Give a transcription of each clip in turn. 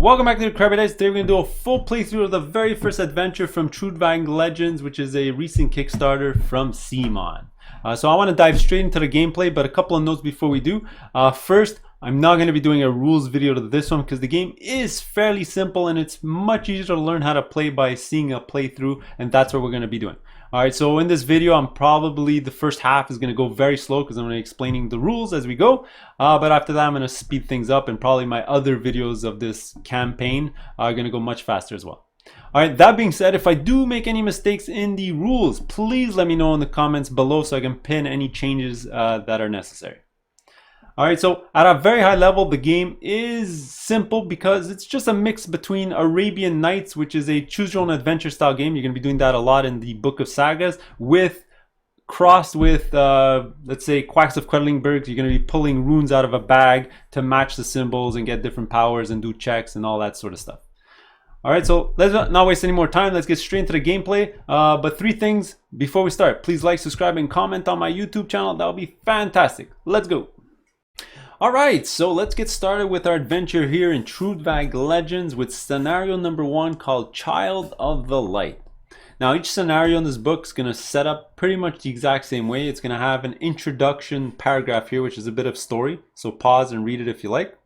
Welcome back to the Crabby. Today we're going to do a full playthrough of the very first adventure from Trudvang Legends, which is a recent Kickstarter from CMON. So I want to dive straight into the gameplay, but a couple of notes before we do. First, I'm not going to be doing a rules video to this one because the game is fairly simple and it's much easier to learn how to play by seeing a playthrough, and that's what we're going to be doing. Alright, so in this video, I'm probably, the first half is going to go very slow because I'm going to be explaining the rules as we go. But after that, I'm going to speed things up, and probably my other videos of this campaign are going to go much faster as well. Alright, that being said, if I do make any mistakes in the rules, please let me know in the comments below so I can pin any changes that are necessary. Alright, so at a very high level, the game is simple because it's just a mix between Arabian Nights, which is a choose your own adventure style game. You're going to be doing that a lot in the Book of Sagas, crossed with, let's say, Quacks of Quedlingberg. You're going to be pulling runes out of a bag to match the symbols and get different powers and do checks and all that sort of stuff. Alright, so let's not waste any more time. Let's get straight into the gameplay. But 3 things before we start. Please like, subscribe, and comment on my YouTube channel. That would be fantastic. Let's go. Alright, so let's get started with our adventure here in Trudvang Legends with scenario number 1 called Child of the Light. Now each scenario in this book is going to set up pretty much the exact same way. It's going to have an introduction paragraph here, which is a bit of story. So pause and read it if you like.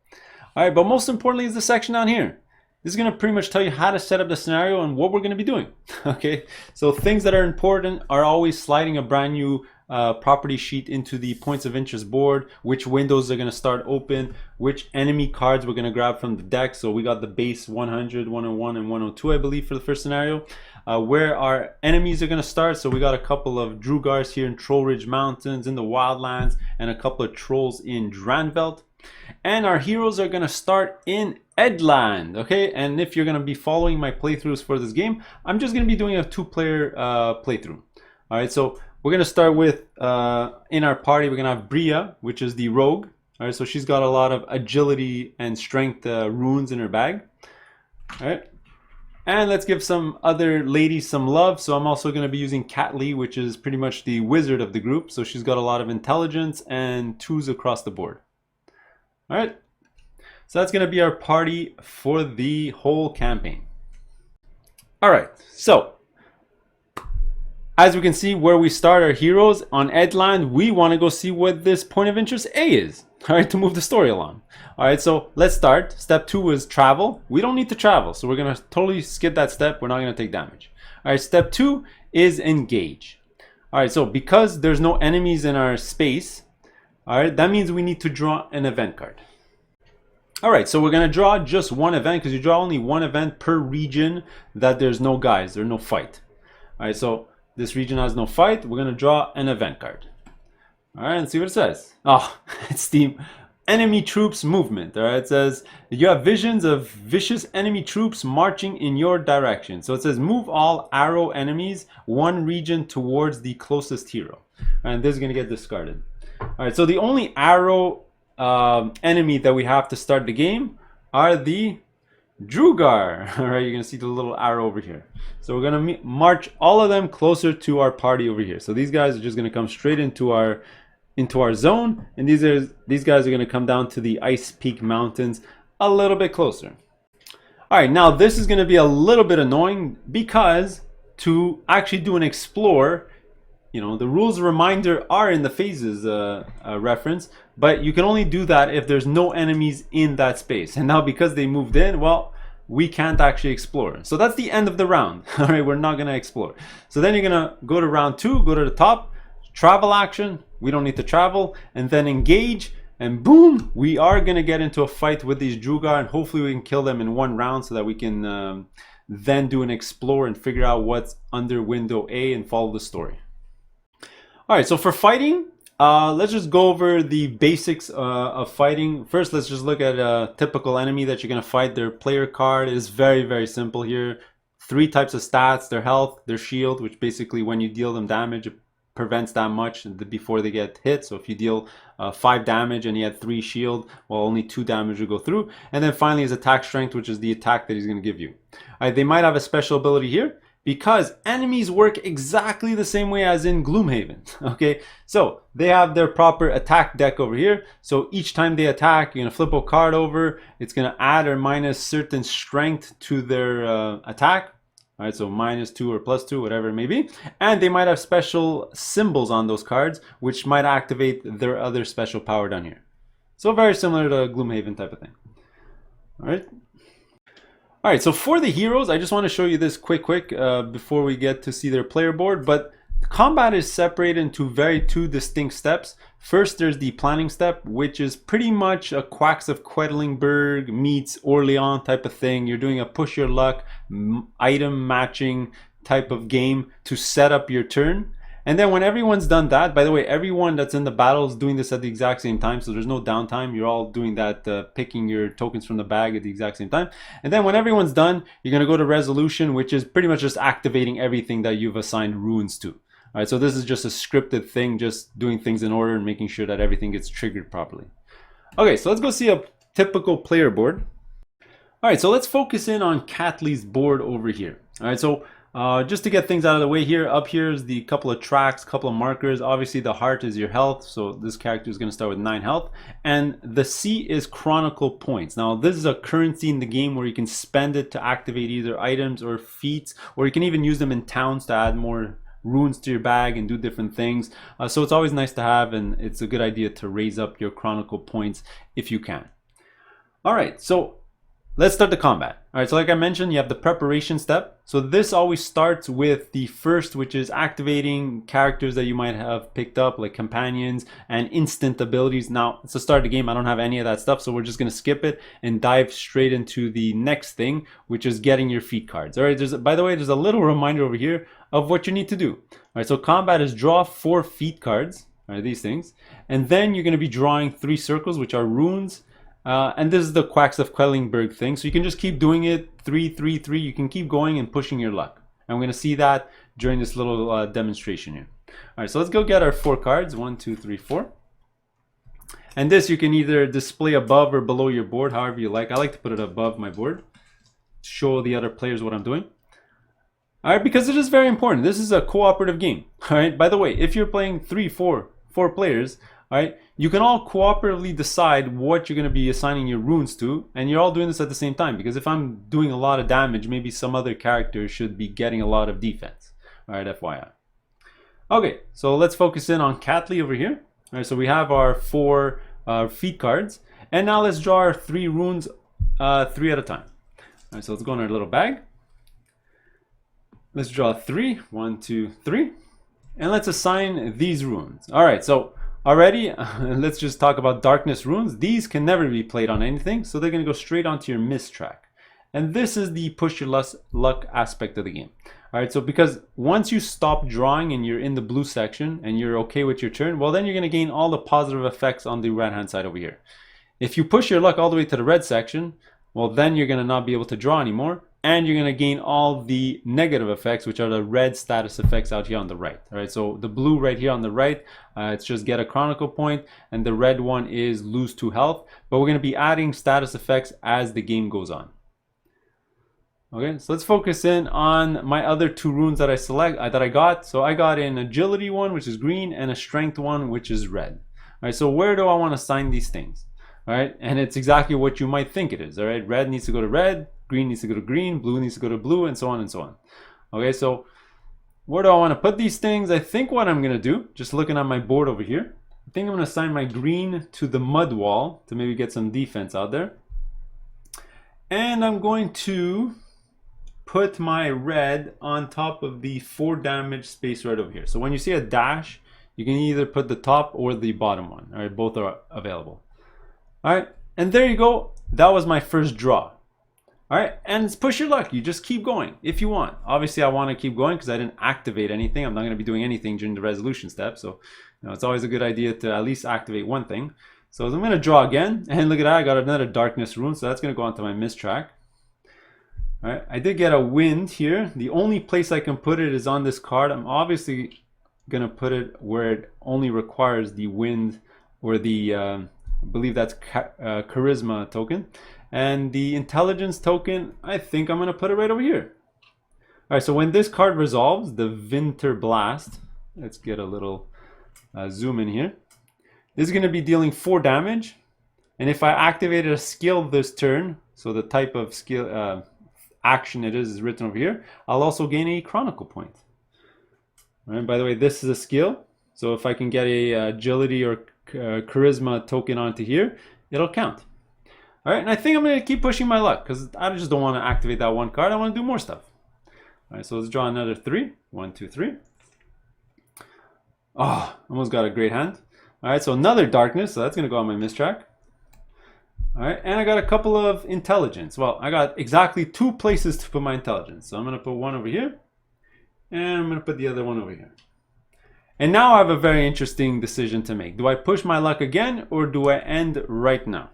Alright, but most importantly is the section down here. This is going to pretty much tell you how to set up the scenario and what we're going to be doing. Okay, so things that are important are always sliding a brand new property sheet into the points of interest board, which windows are going to start open, which enemy cards we're going to grab from the deck. So we got the base 100, 101, and 102, I believe, for the first scenario. Where our enemies are going to start. So we got a couple of Drugars here in Troll Ridge Mountains in the Wildlands, and a couple of trolls in Dranvelt. And our heroes are going to start in Edland, okay? And if you're going to be following my playthroughs for this game, I'm just going to be doing a 2-player playthrough. All right, so we're going to start with, in our party, we're going to have Bria, which is the rogue. All right, so she's got a lot of agility and strength runes in her bag. All right, and let's give some other ladies some love. So I'm also going to be using Catlee, which is pretty much the wizard of the group. So she's got a lot of intelligence and 2s across the board. All right, so that's going to be our party for the whole campaign. All right, so as we can see where we start our heroes on Edland, we want to go see what this point of interest A is, all right, to move the story along. All right, so let's start. Step 2 is travel. We don't need to travel, so we're going to totally skip that step. We're not going to take damage. All right, step 2 is engage. All right, so because there's no enemies in our space, all right, that means we need to draw an event card. All right, so we're going to draw just one event because you draw only one event per region that there's no guys, there's no fight. All right, so this region has no fight. We're going to draw an event card. All right, and see what it says. Oh, it's the enemy troops movement. All right, it says you have visions of vicious enemy troops marching in your direction. So it says move all arrow enemies 1 region towards the closest hero. And this is going to get discarded. All right, so the only arrow enemy that we have to start the game are the Drugar. All right, you're going to see the little arrow over here. So we're going to march all of them closer to our party over here. So these guys are just going to come straight into our zone, and these guys are going to come down to the Ice Peak Mountains a little bit closer. All right, now this is going to be a little bit annoying because to actually do an explore, you know, the rules reminder are in the phases reference, but you can only do that if there's no enemies in that space. And now because they moved in, well, we can't actually explore. So that's the end of the round. All right, we're not going to explore. So then you're going to go to round 2, go to the top, travel action. We don't need to travel, and then engage, and boom, we are going to get into a fight with these Drugar, and hopefully we can kill them in 1 round so that we can then do an explore and figure out what's under window A and follow the story. All right, so for fighting, let's just go over the basics of fighting. First, let's just look at a typical enemy that you're going to fight. Their player card is very, very simple here. 3 types of stats: their health, their shield, which basically when you deal them damage, it prevents that much before they get hit. So if you deal 5 damage and he had 3 shield, well, only 2 damage will go through. And then finally his attack strength, which is the attack that he's going to give you. All right, they might have a special ability here. because enemies work exactly the same way as in Gloomhaven. Okay, so they have their proper attack deck over here. So each time they attack, you're gonna flip a card over. It's gonna add or minus certain strength to their attack. All right, so -2 or +2, whatever it may be. And they might have special symbols on those cards, which might activate their other special power down here. So very similar to Gloomhaven type of thing. All right. All right, so for the heroes, I just want to show you this quick before we get to see their player board. But combat is separated into two distinct steps. First, there's the planning step, which is pretty much a Quacks of Quedlingberg meets Orleans type of thing. You're doing a push your luck, item matching type of game to set up your turn. And then when everyone's done that, by the way, everyone that's in the battle is doing this at the exact same time, so there's no downtime. You're all doing that, picking your tokens from the bag at the exact same time. And then when everyone's done, you're going to go to resolution, which is pretty much just activating everything that you've assigned runes to. All right, so this is just a scripted thing, just doing things in order and making sure that everything gets triggered properly. Okay, so let's go see a typical player board. All right, so let's focus in on Catley's board over here. All right, so just to get things out of the way here, up here is the couple of tracks, couple of markers. Obviously the heart is your health, so this character is going to start with 9 health. And the C is chronicle points. Now this is a currency in the game where you can spend it to activate either items or feats, or you can even use them in towns to add more runes to your bag and do different things. So it's always nice to have, and it's a good idea to raise up your chronicle points if you can. All right, so let's start the combat. All right, so like I mentioned, you have the preparation step. So this always starts with the first, which is activating characters that you might have picked up, like companions and instant abilities. Now, it's the start of the game. I don't have any of that stuff, so we're just going to skip it and dive straight into the next thing, which is getting your feat cards. All right, by the way, there's a little reminder over here of what you need to do. All right, so combat is draw 4 feat cards, all right, these things, and then you're going to be drawing 3 circles, which are runes. And this is the Quacks of Quedlingberg thing. So you can just keep doing it, 3, 3, 3. You can keep going and pushing your luck. And we're going to see that during this little demonstration here. All right, so let's go get our 4 cards. 1, 2, 3, 4. And this you can either display above or below your board, however you like. I like to put it above my board, show the other players what I'm doing. All right, because it is very important. This is a cooperative game. All right, by the way, if you're playing 3, 4 players, all right, you can all cooperatively decide what you're going to be assigning your runes to, and you're all doing this at the same time, because if I'm doing a lot of damage, maybe some other character should be getting a lot of defense. All right, FYI. Okay, so let's focus in on Catley over here. All right, so we have our 4 feat cards, and now let's draw our 3 runes 3 at a time. All right, so let's go in our little bag. Let's draw 3, 1, 2, 3, and let's assign these runes. All right, so already, let's just talk about darkness runes. These can never be played on anything, so they're going to go straight onto your miss track. And this is the push your luck aspect of the game. All right, so because once you stop drawing and you're in the blue section and you're okay with your turn, well, then you're going to gain all the positive effects on the right-hand side over here. If you push your luck all the way to the red section, well, then you're going to not be able to draw anymore. And you're going to gain all the negative effects, which are the red status effects out here on the right. All right, so the blue right here on the right, it's just get a chronicle point, and the red one is lose 2 health. But we're going to be adding status effects as the game goes on. Okay, so let's focus in on my other 2 runes that I got. So I got an agility one, which is green, and a strength one, which is red. All right, so where do I want to assign these things? All right, and it's exactly what you might think it is. All right, red needs to go to red, green needs to go to green, blue needs to go to blue, and so on and so on. Okay, so where do I want to put these things? I think what I'm going to do, just looking at my board over here, I think I'm going to assign my green to the mud wall to maybe get some defense out there. And I'm going to put my red on top of the 4 damage space right over here. So when you see a dash, you can either put the top or the bottom one. All right, both are available. All right, and there you go. That was my first draw. All right, and it's push your luck. You just keep going if you want. Obviously, I want to keep going because I didn't activate anything. I'm not going to be doing anything during the resolution step. So, it's always a good idea to at least activate one thing. So I'm going to draw again, and look at that. I got another darkness rune, so that's going to go onto my miss track. All right, I did get a wind here. The only place I can put it is on this card. I'm obviously going to put it where it only requires the wind or the, I believe that's charisma token. And the intelligence token, I think I'm going to put it right over here. All right, so when this card resolves, the Winter Blast, let's get a little zoom in here. This is going to be dealing 4 damage. And if I activated a skill this turn, so the type of skill action it is written over here, I'll also gain a Chronicle point. All right, by the way, this is a skill. So if I can get a agility or charisma token onto here, it'll count. All right, and I think I'm going to keep pushing my luck because I just don't want to activate that one card. I want to do more stuff. All right, so let's draw another 3. 1, 2, 3. Oh, almost got a great hand. All right, so another darkness. So that's going to go on my miss track. All right, and I got a couple of intelligence. Well, I got exactly 2 places to put my intelligence. So I'm going to put one over here, and I'm going to put the other one over here. And now I have a very interesting decision to make. Do I push my luck again, or do I end right now?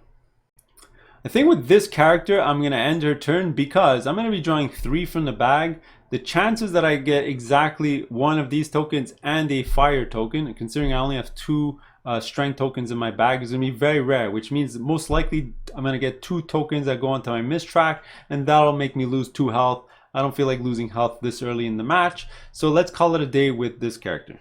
I think with this character, I'm going to end her turn because I'm going to be drawing 3 from the bag. The chances that I get exactly one of these tokens and a fire token, considering I only have 2 strength tokens in my bag, is going to be very rare, which means most likely I'm going to get 2 tokens that go onto my miss track, and that'll make me lose 2 health. I don't feel like losing health this early in the match, so let's call it a day with this character.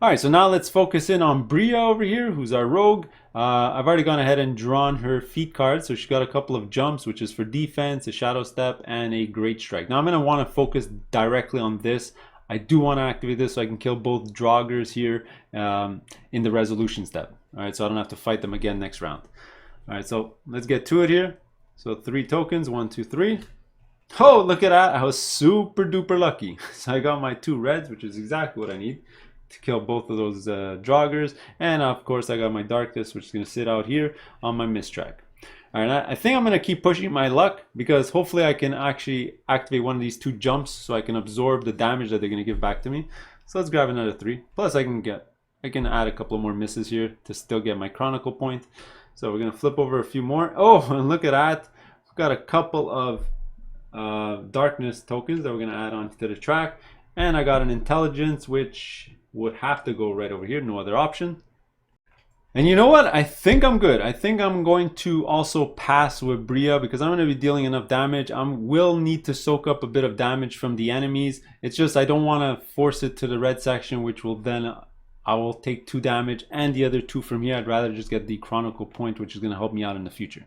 All right, so now let's focus in on Bria over here, who's our rogue. I've already gone ahead and drawn her feat card, so she's got a couple of jumps, which is for defense, a shadow step, and a great strike. Now I'm going to want to focus directly on this. I do want to activate this so I can kill both Draugrs here in the resolution step. All right, so I don't have to fight them again next round. All right, so let's get to it here. So 3 tokens, 1, 2, 3. Oh, look at that. I was super duper lucky. So I got my 2 reds, which is exactly what I need to kill both of those Draugrs. And of course I got my darkness, which is going to sit out here on my miss track. All right, I think I'm going to keep pushing my luck because hopefully I can actually activate one of these 2 jumps so I can absorb the damage that they're going to give back to me. So let's grab another 3. Plus I can add a couple more misses here to still get my Chronicle point. So we're going to flip over a few more. Oh, and look at that. We've got a couple of darkness tokens that we're going to add on to the track. And I got an intelligence, which would have to go right over here, no other option. And you know what? I think I'm good. I think I'm going to also pass with Bria because I'm going to be dealing enough damage. I will need to soak up a bit of damage from the enemies. It's just I don't want to force it to the red section, which will then I will take 2 damage and the other 2 from here. I'd rather just get the Chronicle point, which is going to help me out in the future.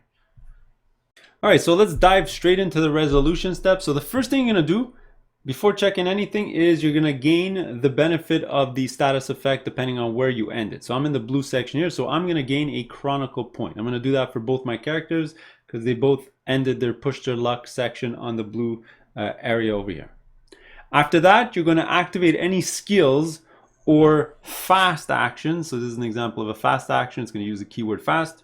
All right, so let's dive straight into the resolution step. So the first thing you're going to do before checking anything is you're going to gain the benefit of the status effect depending on where you end it. So I'm in the blue section here, so I'm going to gain a Chronicle point. I'm going to do that for both my characters because they both ended their push their luck section on the blue area over here. After that, you're going to activate any skills or fast actions. So this is an example of a fast action. It's going to use the keyword fast.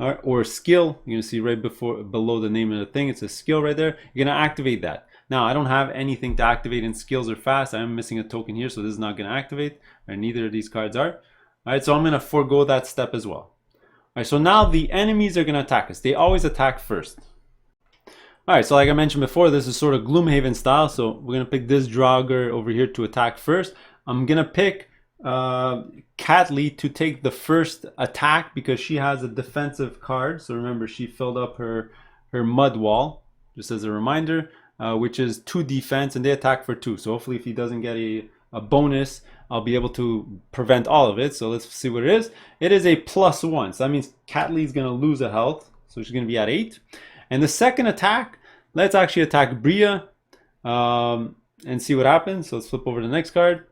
All right, or skill. You're going to see right below the name of the thing, it's a skill right there. You're going to activate that. Now, I don't have anything to activate in skills or fast. I'm missing a token here, so this is not going to activate. And neither of these cards are. All right, so I'm going to forego that step as well. All right, so now the enemies are going to attack us. They always attack first. All right, so like I mentioned before, this is sort of Gloomhaven style. So we're going to pick this Draugr over here to attack first. I'm going to pick Catley to take the first attack because she has a defensive card. So remember, she filled up her mud wall, just as a reminder. Which is 2 defense, and they attack for 2. So hopefully if he doesn't get a bonus, I'll be able to prevent all of it. So let's see what it is. It is a +1. So that means Catley's going to lose a health. So she's going to be at 8. And the second attack, let's actually attack Bria and see what happens. So let's flip over to the next card.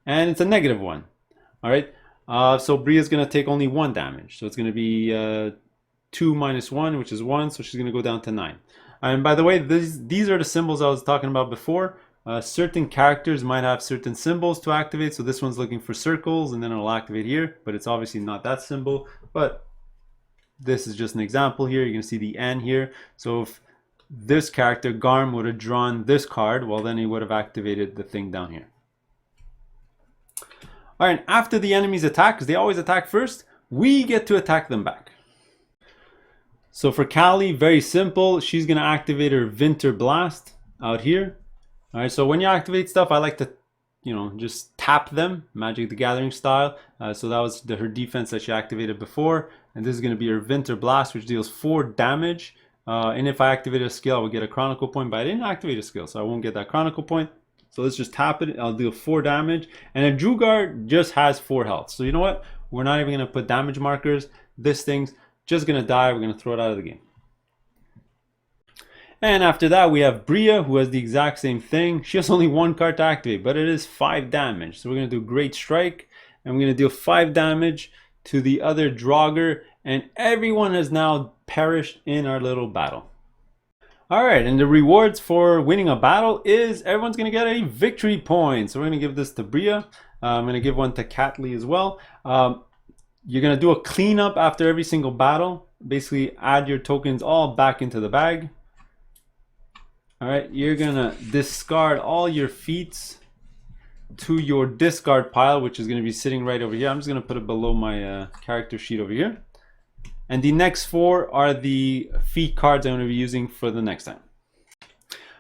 And it's a -1. All right. So Bria's going to take only 1 damage. So it's going to be 2 minus 1, which is 1. So she's going to go down to 9. And by the way, these are the symbols I was talking about before. Certain characters might have certain symbols to activate. So this one's looking for circles and then it'll activate here. But it's obviously not that symbol. But this is just an example here. You're going to see the N here. So if this character, Garm, would have drawn this card, well, then he would have activated the thing down here. All right, after the enemies attack, because they always attack first, we get to attack them back. So for Callie, very simple. She's going to activate her Winter Blast out here. All right, so when you activate stuff, I like to, just tap them, Magic the Gathering style. So that was her defense that she activated before. And this is going to be her Winter Blast, which deals 4 damage And if I activated a skill, I would get a chronicle point, but I didn't activate a skill, so I won't get that chronicle point. So let's just tap it. I'll deal 4 damage. And a Drugard just has 4 health. So you know what? We're not even going to put damage markers. This thing's just going to die. We're going to throw it out of the game. And after that, we have Bria, who has the exact same thing. She has only 1 card to activate, but it is 5 damage. So we're going to do Great Strike, and we're going to deal 5 damage to the other Draugr, and everyone has now perished in our little battle. Alright, and the rewards for winning a battle is everyone's going to get a victory point. So we're going to give this to Bria. I'm going to give one to Catley as well. You're going to do a cleanup after every single battle. Basically, add your tokens all back into the bag. Alright, you're going to discard all your feats to your discard pile, which is going to be sitting right over here. I'm just going to put it below my character sheet over here. And the next 4 are the feat cards I'm going to be using for the next time.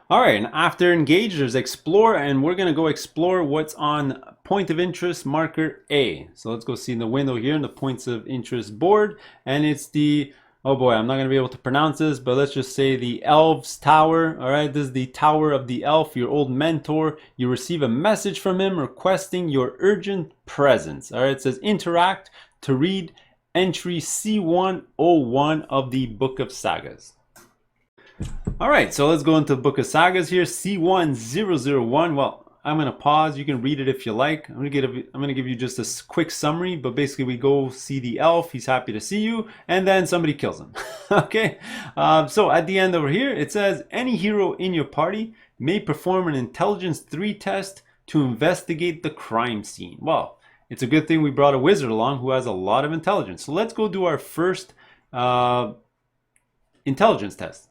Alright, and after engage, there's explore, and we're going to go explore what's on point of interest marker A. So let's go see in the window here in the points of interest board, and it's the, oh boy, I'm not going to be able to pronounce this, but let's just say the Elves Tower. Alright, this is the Tower of the Elf, your old mentor. You receive a message from him requesting your urgent presence. Alright, it says interact to read entry C101 of the Book of Sagas. Alright, so let's go into Book of Sagas here, C1001. Well, I'm going to pause. You can read it if you like. I'm going to give you just a quick summary, but basically we go see the elf. He's happy to see you, and then somebody kills him. Okay, so at the end over here, it says any hero in your party may perform an intelligence 3 test to investigate the crime scene. Well, it's a good thing we brought a wizard along who has a lot of intelligence. So let's go do our first intelligence test.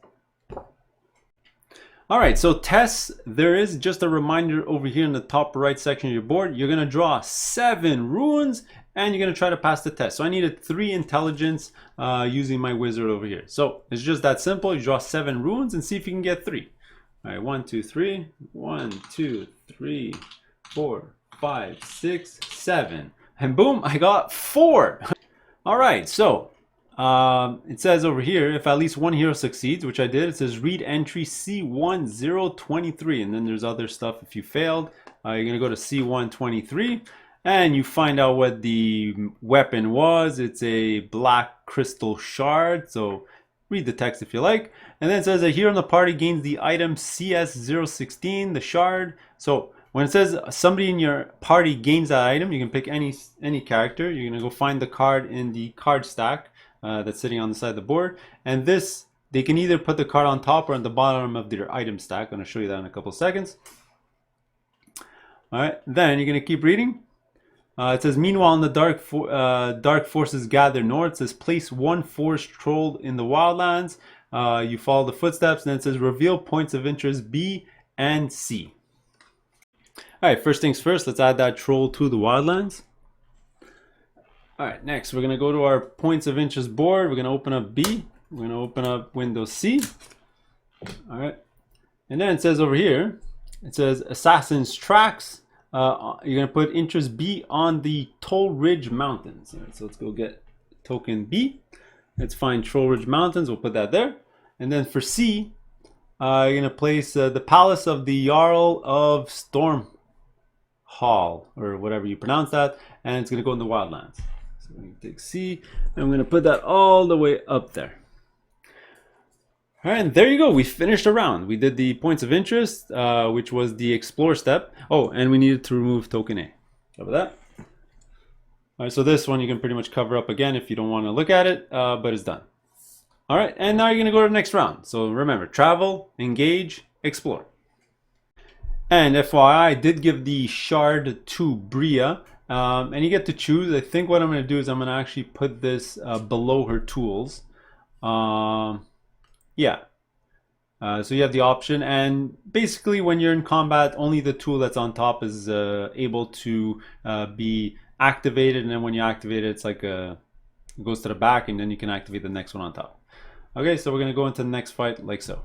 Alright, so tests, there is just a reminder over here in the top right section of your board. You're going to draw 7 runes and you're going to try to pass the test. So I needed 3 intelligence using my wizard over here. So it's just that simple. You draw 7 runes and see if you can get 3. Alright, 1, 2, 3. 1, 2, 3, 4, 5, 6, 7. And boom, I got 4. Alright, so it says over here, if at least one hero succeeds, which I did, it says read entry C1023, and then there's other stuff. If you failed, you're going to go to C123, and you find out what the weapon was. It's a black crystal shard, so read the text if you like. And then it says a hero in the party gains the item CS016, the shard. So when it says somebody in your party gains that item, you can pick any character. You're going to go find the card in the card stack that's sitting on the side of the board, and this, they can either put the card on top or on the bottom of their item stack. I'm going to show you that in a couple of seconds. Alright, then you're going to keep reading. It says meanwhile in the dark forces gather north. It says place 1 forest troll in the wildlands. You follow the footsteps, and then it says reveal points of interest B and C. Alright, first things first, let's add that troll to the wildlands. Alright, next we're going to go to our points of interest board. We're going to open up B. We're going to open up Windows C. Alright, and then it says over here, it says Assassin's Tracks. You're going to put interest B on the Toll Ridge Mountains. Alright, so let's go get token B. Let's find Toll Ridge Mountains. We'll put that there. And then for C, you're going to place the Palace of the Jarl of Storm Hall, or whatever you pronounce that, and it's going to go in the wildlands. So we're going to take C, and I'm going to put that all the way up there. All right, and there you go. We finished a round. We did the points of interest, which was the explore step. Oh, and we needed to remove token A. Cover that. All right, so this one you can pretty much cover up again if you don't want to look at it, but it's done. All right, and now you're going to go to the next round. So remember, travel, engage, explore. And FYI, I did give the shard to Bria, and you get to choose. I think what I'm going to do is I'm going to actually put this below her tools. Yeah. So you have the option, and basically when you're in combat, only the tool that's on top is able to be activated, and then when you activate it, it's like it goes to the back, and then you can activate the next one on top. Okay, so we're going to go into the next fight like so.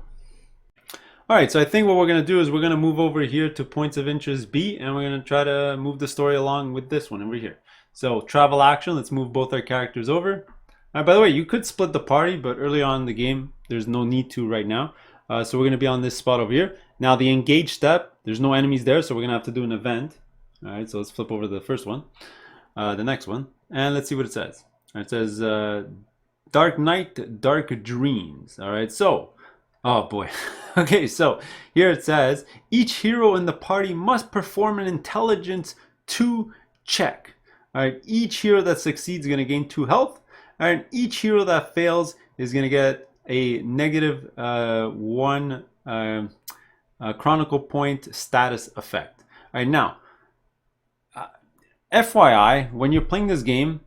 Alright, so I think what we're going to do is we're going to move over here to points of interest B, and we're going to try to move the story along with this one over here. So travel action, let's move both our characters over. By the way, you could split the party, but early on in the game, there's no need to right now. So we're going to be on this spot over here. Now the engage step, there's no enemies there, so we're going to have to do an event. All right, so let's flip over to the first one, the next one, and let's see what it says. All right, it says Dark Night, Dark Dreams. All right, so, oh boy. Okay, so here it says, each hero in the party must perform an intelligence 2 check. All right, each hero that succeeds is going to gain 2 health. All right, each hero that fails is going to get a negative 1 Chronicle point status effect. All right, now, FYI, when you're playing this game,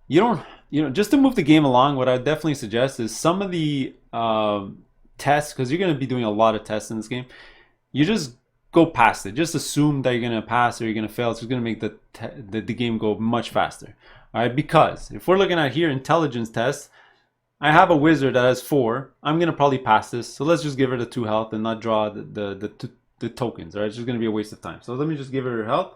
you don't, just to move the game along, what I definitely suggest is some of the tests, because you're going to be doing a lot of tests in this game, you just go past it. Just assume that you're going to pass or you're going to fail. It's just going to make the game go much faster. All right, because if we're looking at here, intelligence tests, I have a wizard that has 4. I'm going to probably pass this. So let's just give her the 2 health and not draw the tokens. All right, it's just going to be a waste of time. So let me just give her health.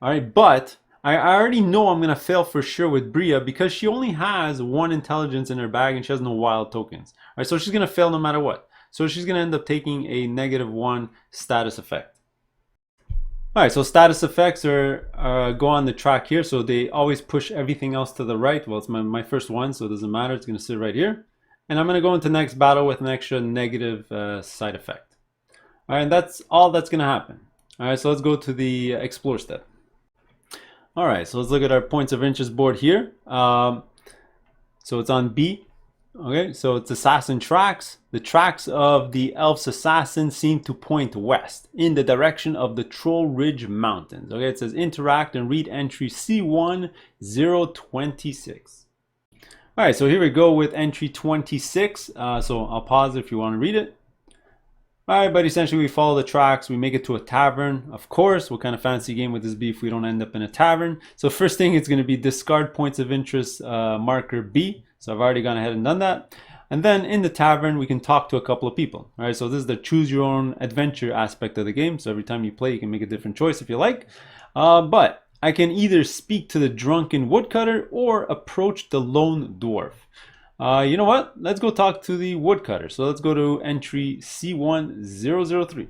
All right, but I already know I'm going to fail for sure with Bria because she only has 1 intelligence in her bag and she has no wild tokens. All right, so she's going to fail no matter what. So she's going to end up taking a negative 1 status effect. All right, so status effects are go on the track here. So they always push everything else to the right. Well, it's my first one, so it doesn't matter. It's going to sit right here. And I'm going to go into next battle with an extra negative side effect. All right, and that's all that's going to happen. All right, so let's go to the explore step. All right, so let's look at our points of interest board here. So it's on B. Okay, so it's assassin tracks. The tracks of the elf's assassin seem to point west in the direction of the Troll Ridge Mountains. Okay, it says interact and read entry C1026. All right, so here we go with entry 26. So I'll pause if you want to read it. All right, but essentially we follow the tracks. We make it to a tavern. Of course, what kind of fancy game would this be if we don't end up in a tavern? So first thing, it's going to be discard points of interest marker B. So I've already gone ahead and done that. And then in the tavern, we can talk to a couple of people. All right, so this is the choose your own adventure aspect of the game. So every time you play, you can make a different choice if you like. But I can either speak to the drunken woodcutter or approach the lone dwarf. You know what? Let's go talk to the woodcutter. So let's go to entry C1003.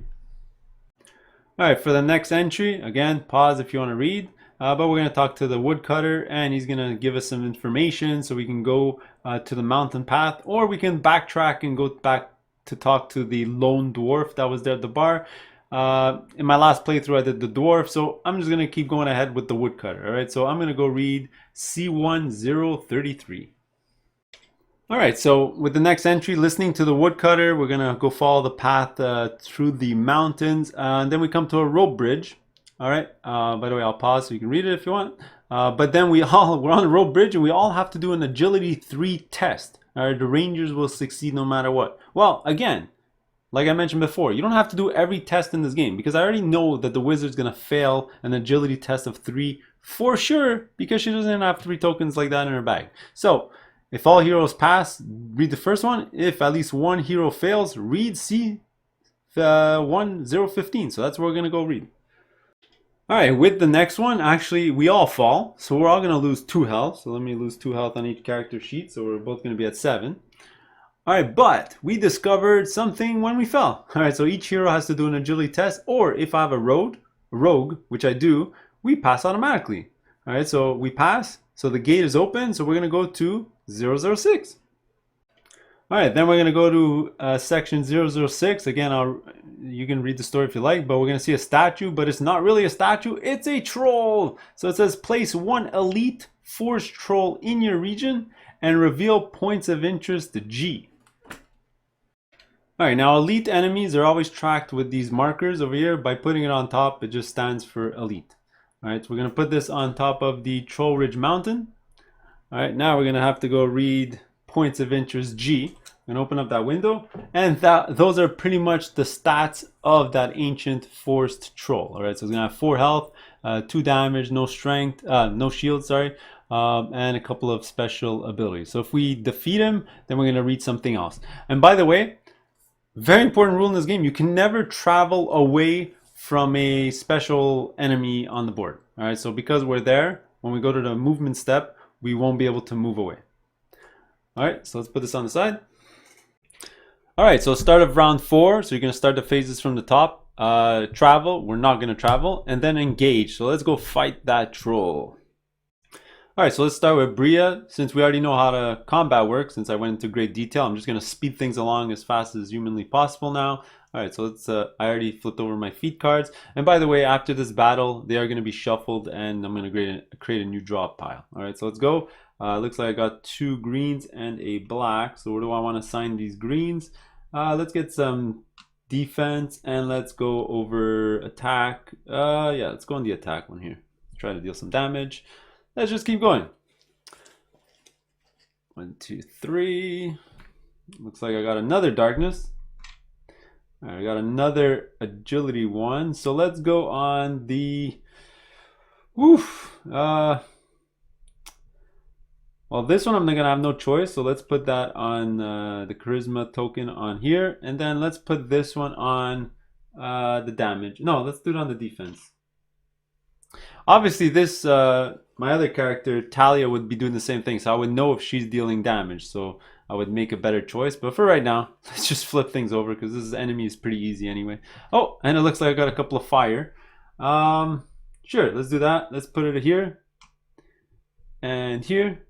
All right, for the next entry, again, pause if you want to read. But we're going to talk to the woodcutter and he's going to give us some information so we can go to the mountain path, or we can backtrack and go back to talk to the lone dwarf that was there at the bar. In my last playthrough, I did the dwarf, so I'm just going to keep going ahead with the woodcutter. All right, so I'm going to go read C1033. All right, so with the next entry, listening to the woodcutter, we're going to go follow the path through the mountains. And then we come to a rope bridge. All right, by the way, I'll pause so you can read it if you want. But then we're on the rope bridge and we all have to do an agility 3 test. All right, the rangers will succeed no matter what. Well, again, like I mentioned before, you don't have to do every test in this game because I already know that the wizard's going to fail an agility test of 3 for sure because she doesn't have 3 tokens like that in her bag. So if all heroes pass, read the first one. If at least one hero fails, read C1015. So that's where we're going to go read. All right, with the next one, actually, we all fall. So we're all going to lose 2 health. So let me lose 2 health on each character sheet. So we're both going to be at 7. All right, but we discovered something when we fell. All right, so each hero has to do an agility test. Or if I have a rogue, which I do, we pass automatically. All right, so we pass. So the gate is open. So we're going to go to 006. All right, then we're going to go to section 006. Again, you can read the story if you like, but we're going to see a statue, but it's not really a statue. It's a troll. So it says place 1 elite force troll in your region and reveal points of interest to G. All right, now elite enemies are always tracked with these markers over here. By putting it on top, it just stands for elite. All right, so we're going to put this on top of the Troll Ridge Mountain. All right, now we're going to have to go read points of interest G. And open up that window, and those are pretty much the stats of that ancient forced troll. All right, so it's gonna have 4 health, 2 damage, no strength, no shield, sorry, and a couple of special abilities. So if we defeat him, then we're gonna read something else. And by the way, very important rule in this game: you can never travel away from a special enemy on the board. All right, so because we're there, when we go to the movement step, we won't be able to move away. All right, so let's put this on the side. All right, so start of round 4. So you're going to start the phases from the top. Travel, we're not going to travel. And then engage. So let's go fight that troll. All right, so let's start with Bria. Since we already know how to combat works, since I went into great detail, I'm just going to speed things along as fast as humanly possible now. All right, so let's, I already flipped over my feat cards. And by the way, after this battle, they are going to be shuffled and I'm going to create a new drop pile. All right, so let's go. Looks like I got 2 greens and a black. So where do I want to assign these greens? Let's get some defense and let's go over attack. Yeah, let's go on the attack one here. Try to deal some damage. Let's just keep going. 1, 2, 3. Looks like I got another darkness. All right, I got another agility one. So let's go on the. Oof. Well, this one I'm gonna have no choice. So let's put that on the charisma token on here, and then let's put this one on the damage. No, let's do it on the defense. Obviously, this my other character Talia would be doing the same thing, so I would know if she's dealing damage. So I would make a better choice. But for right now, let's just flip things over because this enemy is pretty easy anyway. Oh, and it looks like I got a couple of fire. Sure, let's do that. Let's put it here and here.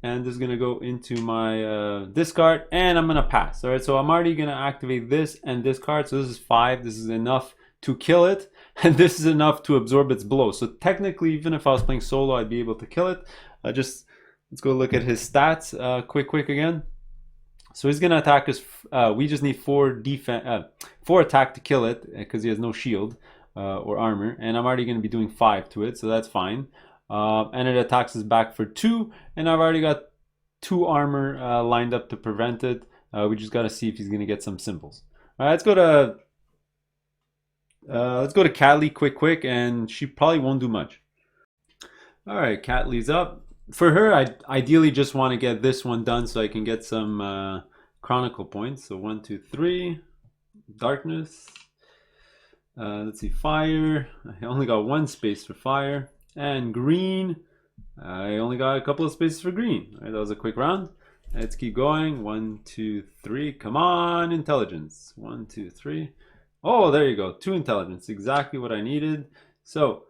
And this is gonna go into my discard, and I'm gonna pass. All right, so I'm already gonna activate this and this card. So this is 5. This is enough to kill it, and this is enough to absorb its blow. So technically, even if I was playing solo, I'd be able to kill it. Let's go look at his stats quick again. So he's gonna attack us. We just need 4 attack to kill it because he has no shield or armor, and I'm already gonna be doing 5 to it, so that's fine. And it attacks us back for 2, and I've already got 2 armor lined up to prevent it. We just gotta see if he's gonna get some symbols. All right, let's go to Catley quick, and she probably won't do much. All right, Catley's up. For her, I ideally just want to get this one done so I can get some chronicle points. So 1, 2, 3, darkness. Let's see, fire. I only got 1 space for fire. And green, I only got a couple of spaces for green. All right, that was a quick round. Let's keep going. 1, 2, 3. Come on, intelligence. 1, 2, 3. Oh, there you go. 2 intelligence. Exactly what I needed. So,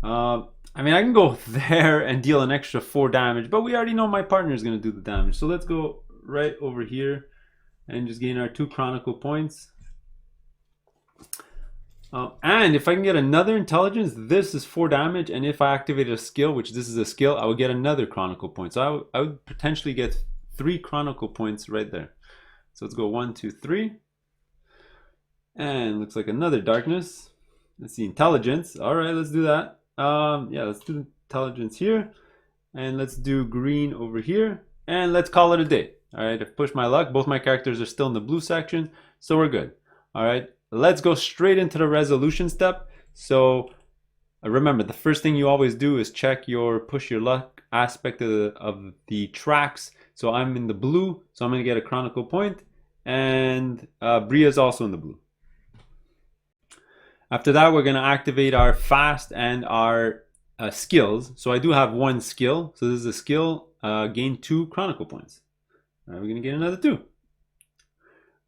I mean, I can go there and deal an extra 4 damage, but we already know my partner is going to do the damage. So let's go right over here and just gain our 2 chronicle points. And if I can get another intelligence, this is 4 damage. And if I activated a skill, which this is a skill, I would get another chronicle point. So I would potentially get 3 chronicle points right there. So let's go 1, 2, 3. And looks like another darkness. Let's see, intelligence. All right, let's do that. Yeah, let's do intelligence here. And let's do green over here. And let's call it a day. All right, I've pushed my luck. Both my characters are still in the blue section, so we're good. All right, let's go straight into the resolution step. So remember, the first thing you always do is check your push your luck aspect of the tracks. So I'm in the blue, so I'm going to get a chronicle point. And Bria is also in the blue. After that, we're going to activate our fast and our skills. So I do have 1 skill. So this is a skill, gain 2 chronicle points. All right, we're going to get another 2.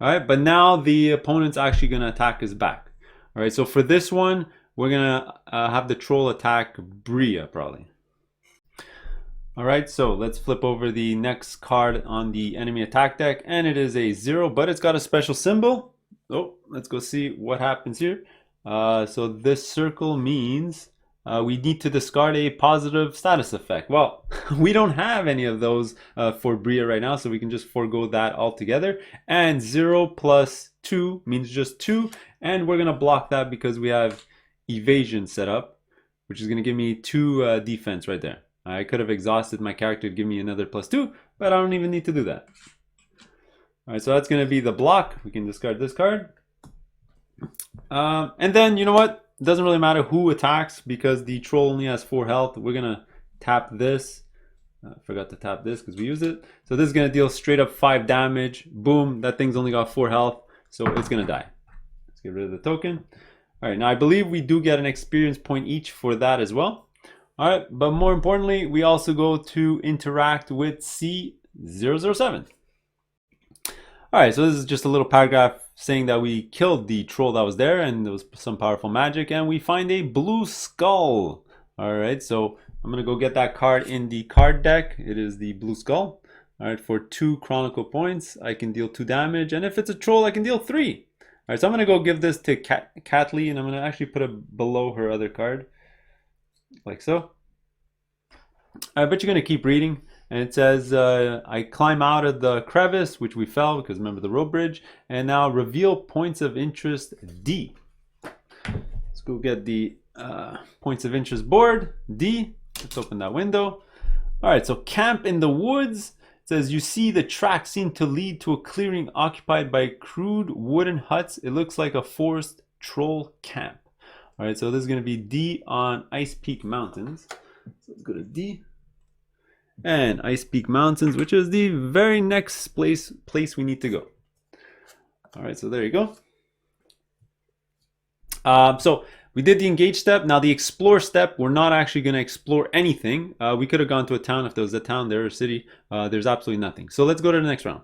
All right, but now the opponent's actually going to attack us back. All right, so for this one, we're going to have the troll attack Bria probably. All right, so let's flip over the next card on the enemy attack deck, and it is a 0, but it's got a special symbol. Oh, let's go see what happens here. So this circle means we need to discard a positive status effect. Well, we don't have any of those for Bria right now, so we can just forego that altogether. And 0 plus 2 means just 2, and we're gonna block that because we have evasion set up, which is gonna give me 2 defense right there. I could have exhausted my character to give me another +2, but I don't even need to do that. All right, so that's gonna be the block. We can discard this card. And then, you know what? It doesn't really matter who attacks because the troll only has 4 health. We're going to tap this. Forgot to tap this because we used it. So this is going to deal straight up 5 damage. Boom. That thing's only got 4 health. So it's going to die. Let's get rid of the token. All right. Now, I believe we do get an experience point each for that as well. All right. But more importantly, we also go to interact with C007. All right, so this is just a little paragraph saying that we killed the troll that was there and there was some powerful magic and we find a blue skull. All right, so I'm gonna go get that card in the card deck. It is the blue skull. All right, for 2 chronicle points, I can deal 2 damage, and if it's a troll, I can deal 3. All right, so I'm gonna go give this to Catley, and I'm gonna actually put it below her other card, like so. I bet you're gonna keep reading, and it says, I climb out of the crevice, which we fell because remember the rope bridge, and now reveal points of interest D. Let's go get the points of interest board, D. Let's open that window. All right, so camp in the woods. It says, you see the track seem to lead to a clearing occupied by crude wooden huts. It looks like a forest troll camp. All right, so this is going to be D on Ice Peak Mountains. So let's go to D. And Ice Peak Mountains, which is the very next place we need to go. All right, so there you go. So we did the engage step. Now the explore step, we're not actually going to explore anything. We could have gone to a town if there was a town there or a city. There's absolutely nothing. So let's go to the next round.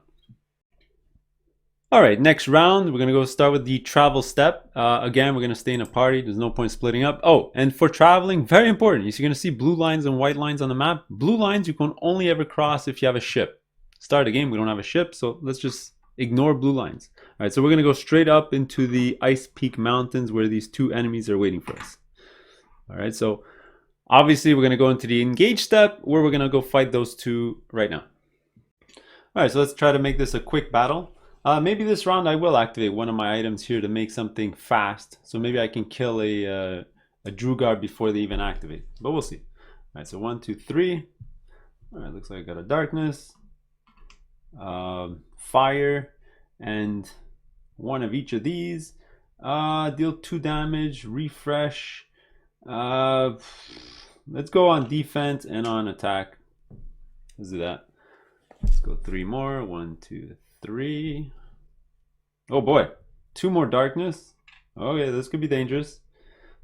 All right, next round, we're going to go start with the travel step. Again, we're going to stay in a party. There's no point splitting up. Oh, and for traveling, very important. You're going to see blue lines and white lines on the map. Blue lines you can only ever cross if you have a ship. Start a game, we don't have a ship, so let's just ignore blue lines. All right, so we're going to go straight up into the Ice Peak Mountains where these 2 enemies are waiting for us. All right, so obviously we're going to go into the engage step where we're going to go fight those 2 right now. All right, so let's try to make this a quick battle. Maybe this round I will activate one of my items here to make something fast. So maybe I can kill a Drugar before they even activate, but we'll see. All right, so 1, 2, 3. All right, looks like I got a darkness, fire, and 1 of each of these. Deal 2 damage, refresh. Let's go on defense and on attack. Let's do that. Let's go 3 more. 1, 2, 3. Oh boy, 2 more darkness. Okay, this could be dangerous.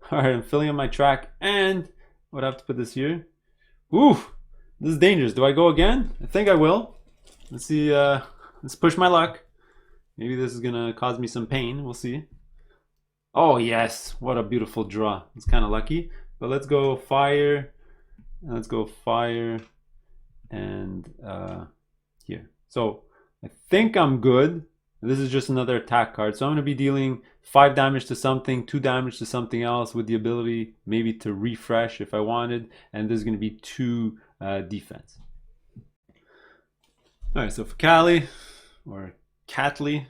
All right, I'm filling up my track, and I would have to put this here. Ooh, this is dangerous. Do I go again? I think I will. Let's see. Let's push my luck. Maybe this is gonna cause me some pain. We'll see. Oh yes, what a beautiful draw. It's kind of lucky, but let's go fire. Let's go fire, and here. So I think I'm good. This is just another attack card, so I'm going to be dealing 5 damage to something, 2 damage to something else, with the ability maybe to refresh if I wanted, and this is going to be 2 defense. All right, so for Callie or Catley,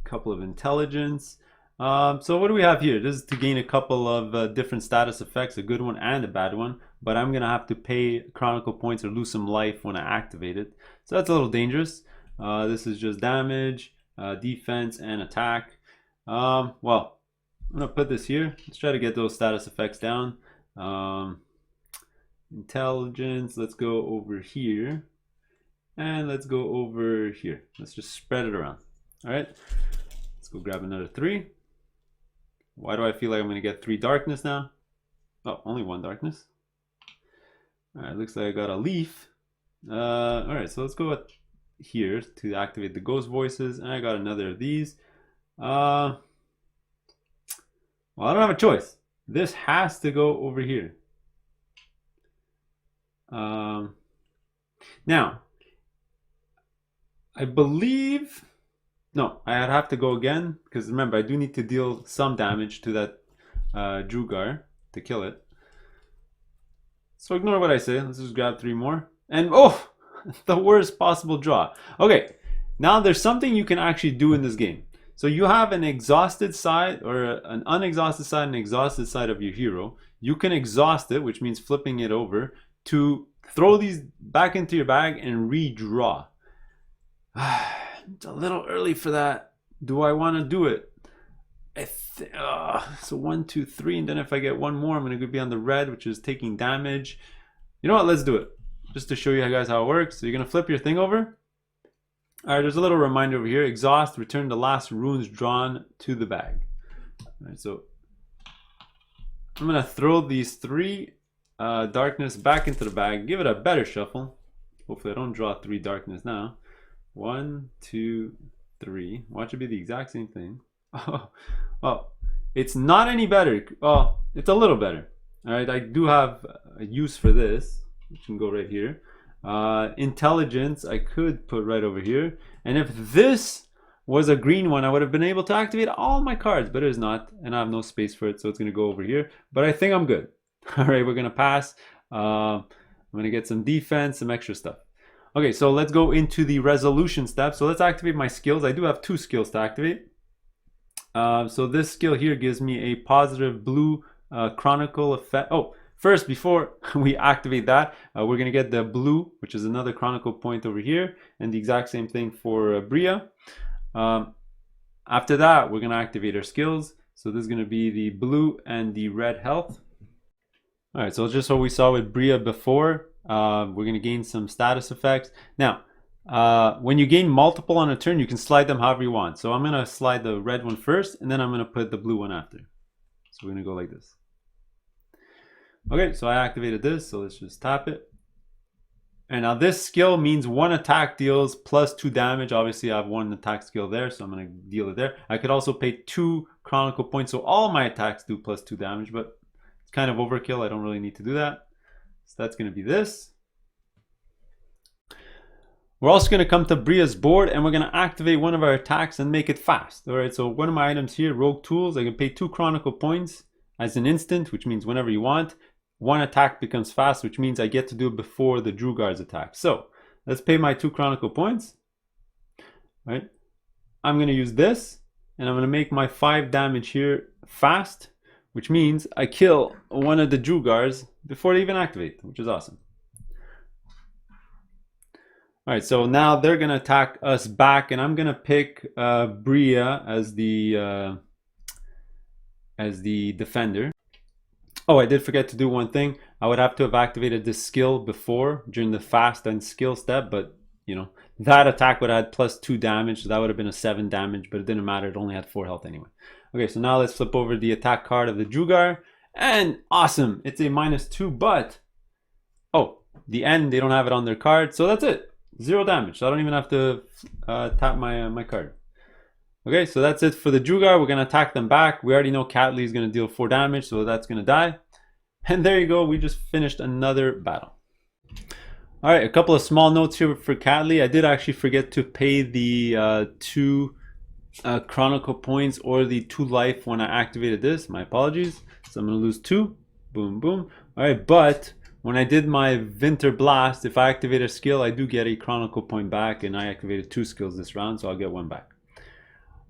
a couple of intelligence. So what do we have here? This is to gain a couple of different status effects, a good one and a bad one, but I'm going to have to pay chronicle points or lose some life when I activate it. So that's a little dangerous. This is just damage, defense, and attack. Well, I'm going to put this here. Let's try to get those status effects down. Intelligence, let's go over here. And let's go over here. Let's just spread it around. All right, let's go grab another 3. Why do I feel like I'm going to get 3 darkness now? Oh, only 1 darkness. All right, looks like I got a leaf. All right, so let's go with here to activate the ghost voices, and I got another of these. Well, I don't have a choice. This has to go over here. Now, I believe, no, I'd have to go again, because remember, I do need to deal some damage to that Drugar to kill it. So ignore what I say. Let's just grab 3 more. And oh, the worst possible draw. Okay, now there's something you can actually do in this game. So you have an exhausted side, or an unexhausted side and exhausted side of your hero. You can exhaust it, which means flipping it over, to throw these back into your bag and redraw. It's a little early for that. Do I want to do it? So 1, 2, 3, and then if I get 1 more, I'm going to be on the red, which is taking damage. You know what? Let's do it. Just to show you guys how it works. So you're going to flip your thing over. All right, there's a little reminder over here. Exhaust, return the last runes drawn to the bag. All right, so I'm going to throw these 3 darkness back into the bag. Give it a better shuffle. Hopefully I don't draw 3 darkness now. 1, 2, 3. Watch it be the exact same thing. Oh, well, it's not any better. Well, it's a little better. All right, I do have a use for this. You can go right here. Intelligence, I could put right over here. And if this was a green one, I would have been able to activate all my cards, but it is not, and I have no space for it, so it's going to go over here. But I think I'm good. All right, we're going to pass. I'm going to get some defense, some extra stuff. Okay, so let's go into the resolution step. So let's activate my skills. I do have 2 skills to activate. So this skill here gives me a positive blue chronicle effect. Oh, first, before we activate that, we're going to get the blue, which is another chronicle point over here, and the exact same thing for Bria. After that, we're going to activate our skills. So this is going to be the blue and the red health. All right, so just what we saw with Bria before, we're going to gain some status effects. Now, when you gain multiple on a turn, you can slide them however you want. So I'm going to slide the red one first, and then I'm going to put the blue one after. So we're going to go like this. Okay, so I activated this, so let's just tap it. And now this skill means 1 attack deals plus 2 damage. Obviously, I have 1 attack skill there, so I'm going to deal it there. I could also pay 2 chronicle points, so all my attacks do plus 2 damage, but it's kind of overkill. I don't really need to do that. So that's going to be this. We're also going to come to Bria's board, and we're going to activate one of our attacks and make it fast. All right, so one of my items here, Rogue Tools, I can pay 2 chronicle points as an instant, which means whenever you want. 1 attack becomes fast, which means I get to do it before the Drugar's attack. So let's pay my 2 chronicle points. All right, I'm going to use this, and I'm going to make my 5 damage here fast, which means I kill one of the Drugars before they even activate, which is awesome. All right, so now they're going to attack us back, and I'm going to pick Bria as the defender. Oh, I did forget to do one thing. I would have to have activated this skill before during the fast and skill step, but you know, that attack would have had plus 2 damage, so that would have been a 7 damage, but it didn't matter. It only had 4 health anyway. Okay, so now let's flip over the attack card of the Drugar, and awesome, it's a -2, but oh, the end, they don't have it on their card, so that's it. 0 damage, so I don't even have to tap my card. Okay, so that's it for the Drugar. We're going to attack them back. We already know Catley is going to deal 4 damage, so that's going to die. And there you go, we just finished another battle. All right, a couple of small notes here for Catley. I did actually forget to pay the 2 chronicle points or the 2 life when I activated this. My apologies. So I'm going to lose 2. Boom, boom. All right, but when I did my Winter Blast, if I activate a skill, I do get a chronicle point back, and I activated 2 skills this round, so I'll get 1 back.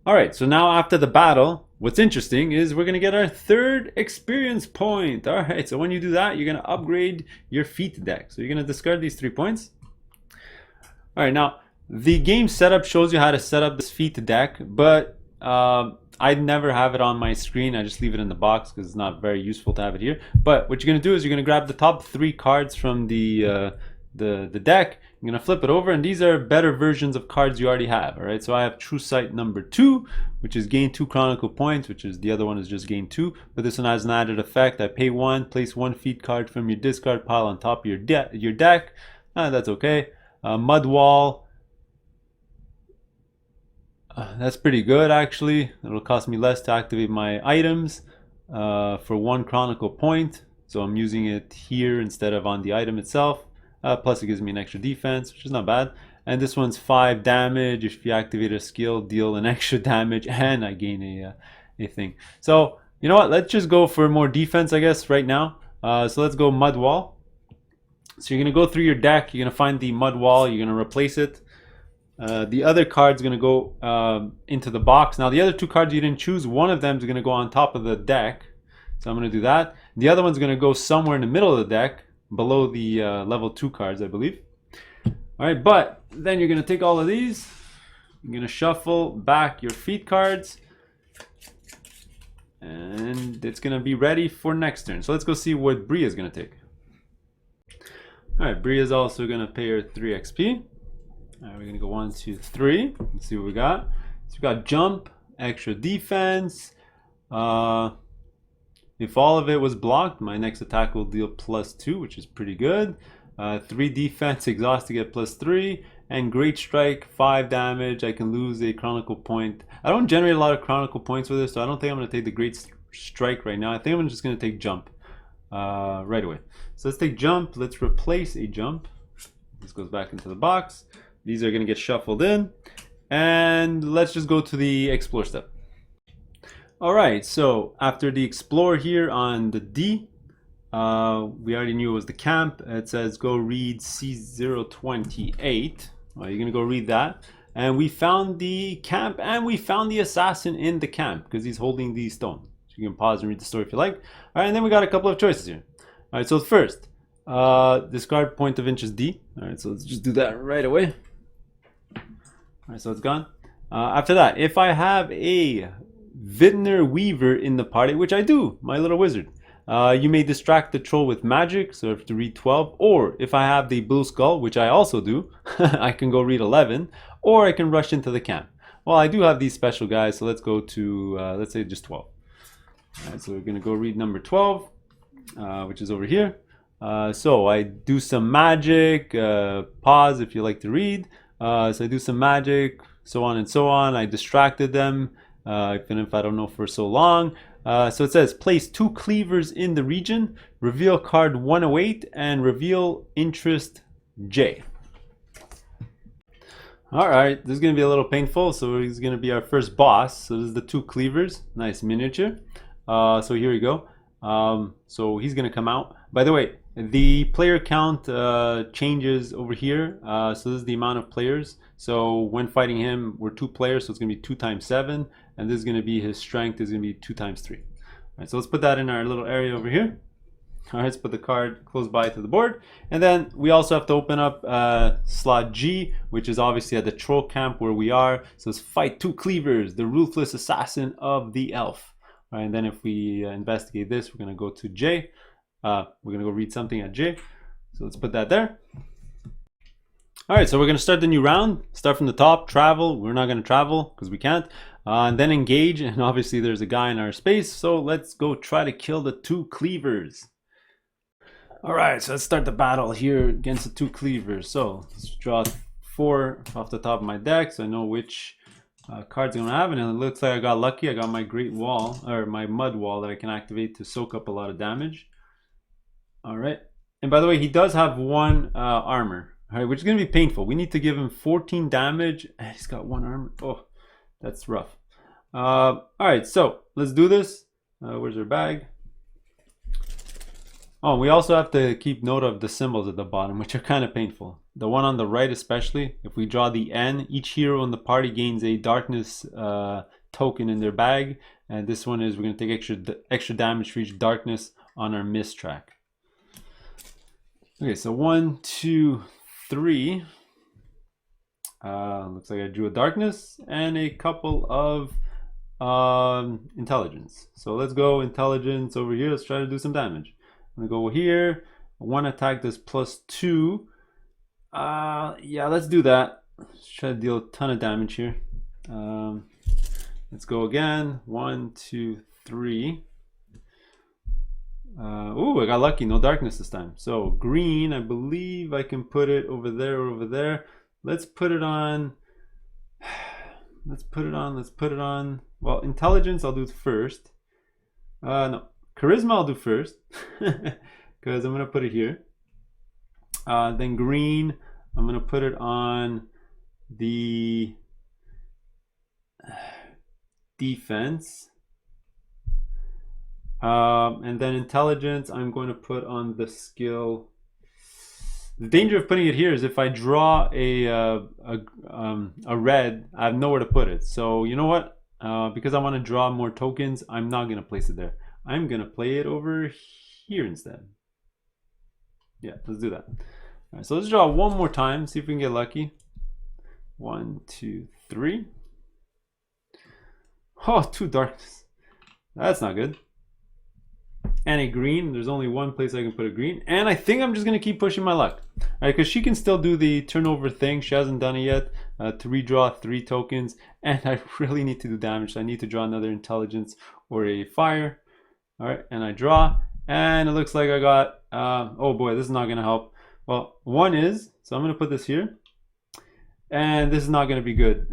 All right, so now after the battle, what's interesting is we're going to get our 3rd experience point. All right, so when you do that, you're going to upgrade your feat deck. So you're going to discard these 3 points. All right, now the game setup shows you how to set up this feat deck, but I'd never have it on my screen. I just leave it in the box because it's not very useful to have it here. But what you're going to do is you're going to grab the top 3 cards from the deck. You're going to flip it over, and these are better versions of cards you already have. All right, so I have True Sight number 2, which is gain 2 chronicle points, which is the other one is just gain 2, but this one has an added effect. I pay 1, place 1 feat card from your discard pile on top of your deck. That's okay. Mud Wall, that's pretty good actually. It'll cost me less to activate my items for 1 chronicle point, so I'm using it here instead of on the item itself. Plus it gives me an extra defense, which is not bad. And this one's 5 damage. If you activate a skill, deal an extra damage, and I gain a thing. So you know what, let's just go for more defense, I guess, right now. So let's go Mud Wall. So you're gonna go through your deck, you're gonna find the Mud Wall, you're gonna replace it. The other card's gonna go into the box. Now the other 2 cards you didn't choose, one of them is gonna go on top of the deck, so I'm gonna do that. The other one's gonna go somewhere in the middle of the deck, below the level 2 cards, I believe. All right, but then you're going to take all of these, you're going to shuffle back your feat cards, and it's going to be ready for next turn. So let's go see what Bria is going to take. All right, Bria is also going to pay her 3 XP. All right, we're going to go 1, 2, 3. Let's see what we got. So we got jump, extra defense. If all of it was blocked, my next attack will deal +2, which is pretty good. 3 defense, exhaust to get +3, and Great Strike, 5 damage. I can lose a Chronicle point. I don't generate a lot of Chronicle points with this, so I don't think I'm going to take the Great Strike right now. I think I'm just going to take Jump right away. So let's take Jump. Let's replace a Jump. This goes back into the box. These are going to get shuffled in. And let's just go to the Explore step. Alright, so after the Explore here on the D, we already knew it was the camp. It says go read C028. Well, you're going to go read that. And we found the camp and we found the assassin in the camp because he's holding the stone. So you can pause and read the story if you like. Alright, and then we got a couple of choices here. Alright, so first, discard point of interest D. Alright, so let's just do that right away. Alright, so it's gone. After that, if I have a Vintner Weaver in the party, which I do, my little wizard, you may distract the troll with magic, so I have to read 12. Or if I have the Blue Skull, which I also do, I can go read 11. Or I can rush into the camp. Well, I do have these special guys, so let's go to, let's say just 12. Alright, so we're going to go read number 12, which is over here. So I do some magic, pause if you like to read. So I do some magic, so on and so on. I distracted them, even if I don't know for so long. So it says place 2 cleavers in the region, reveal card 108, and reveal interest J. Alright, this is going to be a little painful. So he's going to be our first boss. So this is the 2 cleavers. Nice miniature. So here we go. So he's going to come out. By the way, the player count changes over here. So this is the amount of players. So when fighting him, we're 2 players, so it's going to be 2 times 7. And this is going to be his strength is going to be 2 times 3. All right, so let's put that in our little area over here. All right, let's put the card close by to the board. And then we also have to open up slot G, which is obviously at the troll camp where we are. So let's fight 2 cleavers, the ruthless assassin of the elf. All right, and then if we investigate this, we're going to go to J. We're going to go read something at J. So let's put that there. All right, so we're going to start the new round. Start from the top, travel. We're not going to travel because we can't. And then engage, and obviously there's a guy in our space. So let's go try to kill the 2 cleavers. All right, so let's start the battle here against the 2 cleavers. So let's draw 4 off the top of my deck so I know which cards I'm going to have. And it looks like I got lucky. I got my great wall, or my mud wall that I can activate to soak up a lot of damage. All right, and by the way, he does have 1 armor, all right, which is going to be painful. We need to give him 14 damage, and he's got 1 armor. Oh, that's rough. All right, so let's do this. Where's our bag? Oh, we also have to keep note of the symbols at the bottom, which are kind of painful. The one on the right especially, if we draw the N, each hero in the party gains a darkness token in their bag, and this one is we're going to take extra damage for each darkness on our miss track. Okay, so 1, 2, 3. Looks like I drew a darkness and a couple of intelligence. So let's go intelligence over here. Let's try to do some damage. I'm gonna go here. 1 attack does +2. Yeah, let's do that. Let's try to deal a ton of damage here. Let's go again. 1, 2, 3. Ooh, I got lucky. No darkness this time. So green, I believe I can put it over there or over there. Let's put it on. Let's put it on. Well, intelligence I'll do first. No, charisma I'll do first because I'm gonna put it here. Then green, I'm gonna put it on the defense. And then intelligence I'm going to put on the skill. The danger of putting it here is if I draw a red, I have nowhere to put it. So you know what? Because I want to draw more tokens, I'm not going to place it there. I'm going to play it over here instead. Yeah, let's do that. All right, so let's draw 1 more time, see if we can get lucky. 1, 2, 3. Oh, 2 darkness. That's not good. And a green. There's only 1 place I can put a green. And I think I'm just going to keep pushing my luck. All right, because she can still do the turnover thing. She hasn't done it yet. To redraw 3 tokens. And I really need to do damage. So I need to draw another intelligence or a fire. All right, and I draw. And it looks like I got... oh boy, this is not going to help. Well, 1 is... So I'm going to put this here. and this is not going to be good.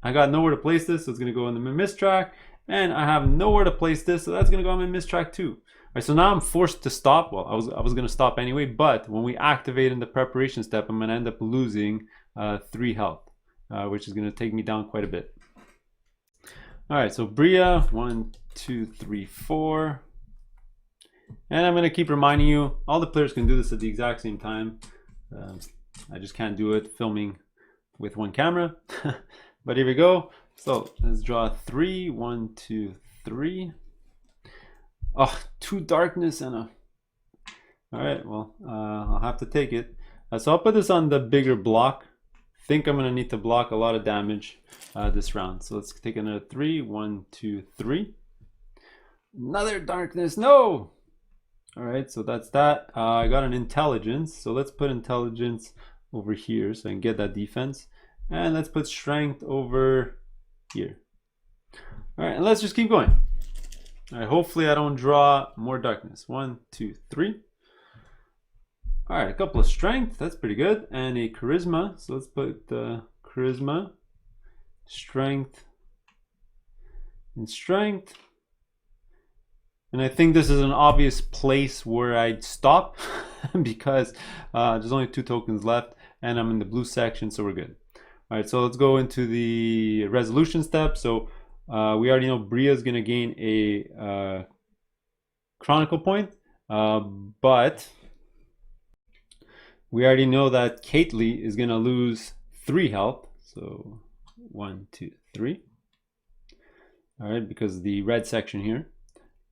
I got nowhere to place this, so it's going to go in the miss track, and I have nowhere to place this, so that's going to go on my miss track too. All right, so now I'm forced to stop. Well, I was going to stop anyway, but when we activate in the preparation step, I'm going to end up losing 3 health, which is going to take me down quite a bit. All right, so Bria, 1, 2, 3, 4. And I'm going to keep reminding you, all the players can do this at the exact same time. I just can't do it filming with one camera. But here we go. So let's draw 3, 1, 2, 3. Oh, 2 darkness and a... All right, well, I'll have to take it. So I'll put this on the bigger block. Think I'm going to need to block a lot of damage this round. So let's take another 3, 1, 2, 3. Another darkness, no! All right, so that's that. I got an intelligence, so let's put intelligence over here so I can get that defense. And let's put strength over here. All right, and let's just keep going. All right, hopefully I don't draw more darkness. 1, 2, 3. All right, a couple of strength, that's pretty good. And a charisma, so let's put charisma, strength, and strength. And I think this is an obvious place where I'd stop because there's only 2 tokens left and I'm in the blue section, so we're good. All right, so let's go into the resolution step. So we already know Bria is going to gain a chronicle point, but we already know that Kately is going to lose 3 health. So 1, 2, 3. All right, because of the red section here.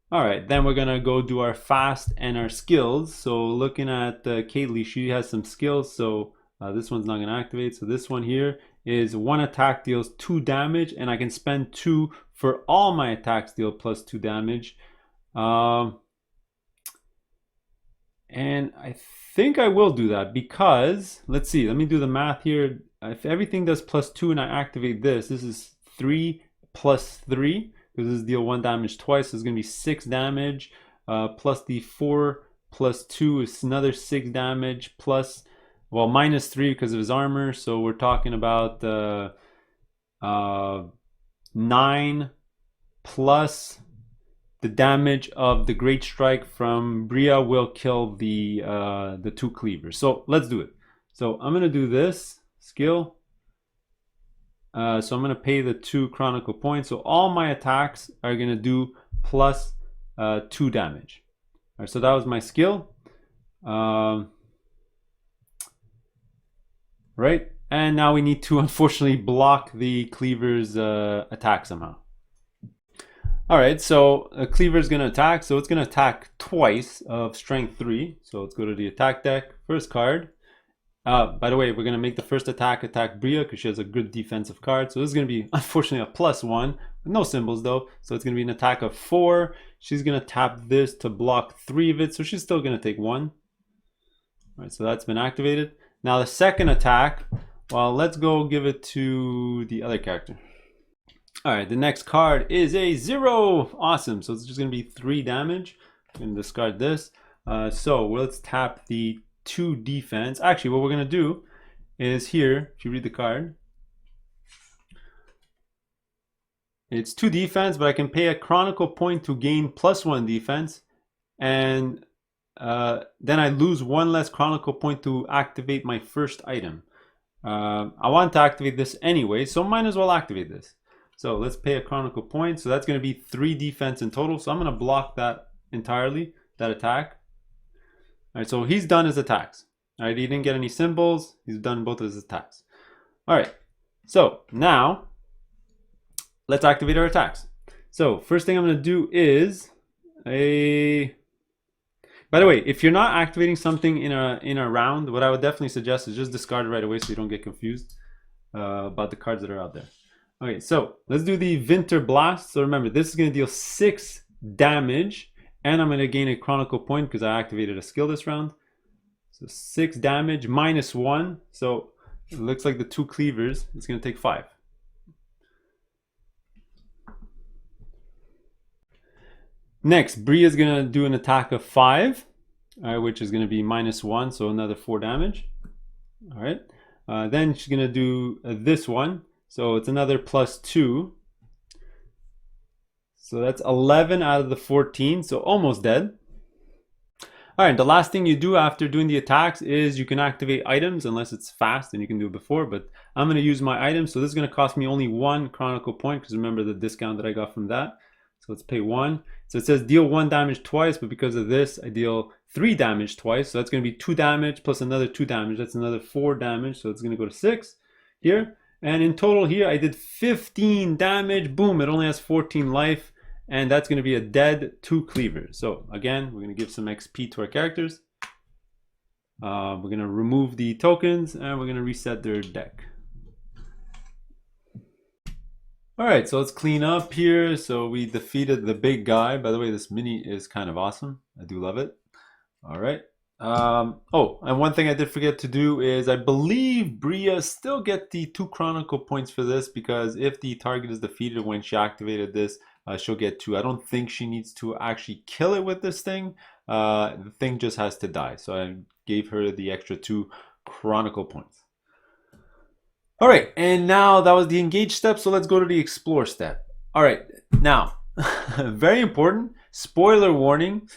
All right, then we're gonna go do our fast and our skills. So looking at Kately, she has some skills. So this one's not gonna activate. So this one here is 1 attack deals 2 damage, and I can spend 2 for all my attacks deal plus 2 damage. And I think I will do that because, let's see, let me do the math here. If everything does plus 2 and I activate this is 3 plus 3. Because this is deal 1 damage twice, so it's going to be 6 damage, plus the 4 plus 2 is another 6 damage, plus, well, minus 3 because of his armor, so we're talking about 9 plus the damage of the Great Strike from Bria will kill the 2 cleavers. So let's do it. So I'm going to do this skill. So I'm going to pay the 2 chronicle points. So all my attacks are going to do plus 2 damage. All right, so that was my skill. Right, and now we need to unfortunately block the cleaver's attack somehow. All right, so a cleaver is going to attack. So it's going to attack twice of strength 3. So let's go to the attack deck. First card. By the way, we're going to make the first attack Bria because she has a good defensive card. So this is going to be, unfortunately, a +1. No symbols, though. So it's going to be an attack of 4. She's going to tap this to block 3 of it. So she's still going to take 1. All right, so that's been activated. Now the second attack, well, let's go give it to the other character. All right, the next card is a 0. Awesome. So it's just going to be 3 damage. I'm going to discard this. So let's tap the 2 defense. Actually, what we're going to do is here, if you read the card, it's 2 defense, but I can pay a chronicle point to gain +1 defense, and then I lose 1 less chronicle point to activate my first item. I want to activate this anyway, so might as well activate this. So let's pay a chronicle point. So that's going to be 3 defense in total. So I'm going to block that entirely, that attack. All right, so he's done his attacks. All right, he didn't get any symbols. He's done both of his attacks. All right, so now let's activate our attacks. So first thing I'm going to do is a... By the way, if you're not activating something in a round, what I would definitely suggest is just discard it right away so you don't get confused about the cards that are out there. Okay, so let's do the Winter Blast. So remember, this is going to deal 6 damage. And I'm going to gain a chronicle point because I activated a skill this round. So 6 damage minus 1. So it looks like the 2 cleavers. It's going to take 5. Next, Bria is going to do an attack of 5, which is going to be minus 1. So another 4 damage. All right. Then she's gonna do this one. So it's another +2. So that's 11 out of the 14, so almost dead. All right, the last thing you do after doing the attacks is you can activate items, unless it's fast and you can do it before, but I'm gonna use my items. So this is gonna cost me only 1 Chronicle point, because remember the discount that I got from that. So let's pay 1. So it says deal 1 damage twice, but because of this, I deal 3 damage twice. So that's gonna be 2 damage plus another 2 damage. That's another 4 damage, so it's gonna go to 6 here. And in total here, I did 15 damage. Boom, it only has 14 life. And that's going to be a dead 2 cleavers. So again, we're going to give some XP to our characters. We're going to remove the tokens and we're going to reset their deck. All right, so let's clean up here. So we defeated the big guy. By the way, this mini is kind of awesome. I do love it. All right. Oh, and one thing I did forget to do is I believe Bria still get the 2 Chronicle points for this, because if the target is defeated when she activated this, she'll get 2. I don't think she needs to actually kill it with this thing. The thing just has to die. So I gave her the extra 2 Chronicle points. All right, and now that was the engage step. So let's go to the explore step. All right, now, very important, spoiler warning.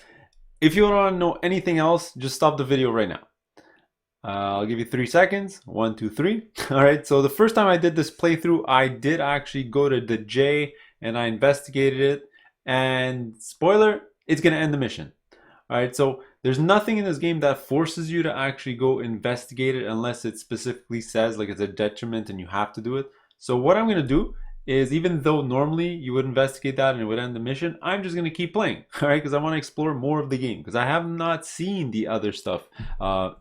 If you don't want to know anything else, just stop the video right now. I'll give you 3 seconds. 1, 2, 3. All right, so the first time I did this playthrough, I did actually go to the J and I investigated it, and spoiler, it's gonna end the mission. All right, so there's nothing in this game that forces you to actually go investigate it unless it specifically says like it's a detriment and you have to do it. So what I'm gonna do is, even though normally you would investigate that and it would end the mission, I'm just gonna keep playing, all right, because I want to explore more of the game, because I have not seen the other stuff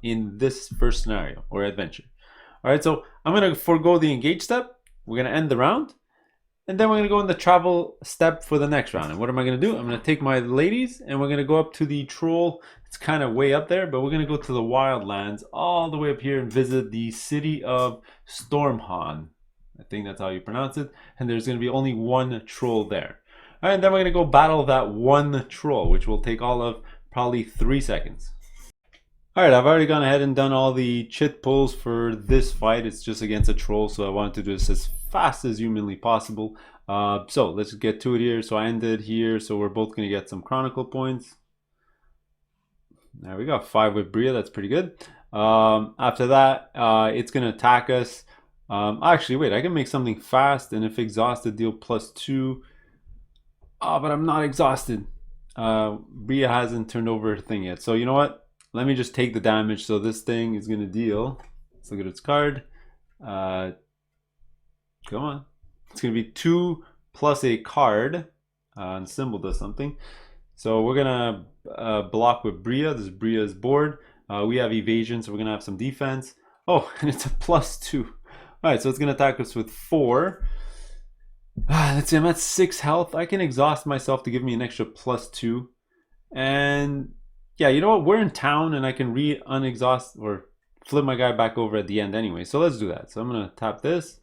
in this first scenario or adventure. All right, so I'm gonna forego the engage step. We're gonna end the round. And then we're going to go in the travel step for the next round. And what am I going to do? I'm going to take my ladies and we're going to go up to the troll. It's kind of way up there, but we're going to go to the wildlands all the way up here and visit the city of Stormhan. I think that's how you pronounce it. And there's going to be only 1 troll there. All right, and then we're going to go battle that 1 troll, which will take all of probably 3 seconds. All right, I've already gone ahead and done all the chit pulls for this fight. It's just against a troll, so I wanted to do this as fast as humanly possible. So let's get to it here. So I ended here, so we're both going to get some Chronicle points. There we go, 5 with Bria, that's pretty good. After that, it's going to attack us. Actually, wait, I can make something fast, and if exhausted, deal +2. Oh, but I'm not exhausted. Bria hasn't turned over her thing yet. So you know what? Let me just take the damage. So this thing is going to deal. Let's look at its card. Come on. It's going to be 2 plus a card. And symbol does something. So we're going to block with Bria. This is Bria's board. We have evasion, so we're going to have some defense. Oh, and it's a +2. All right, so it's going to attack us with 4. Let's see, I'm at 6 health. I can exhaust myself to give me an extra +2. And yeah, you know what? We're in town and I can unexhaust or flip my guy back over at the end anyway. So let's do that. So I'm going to tap this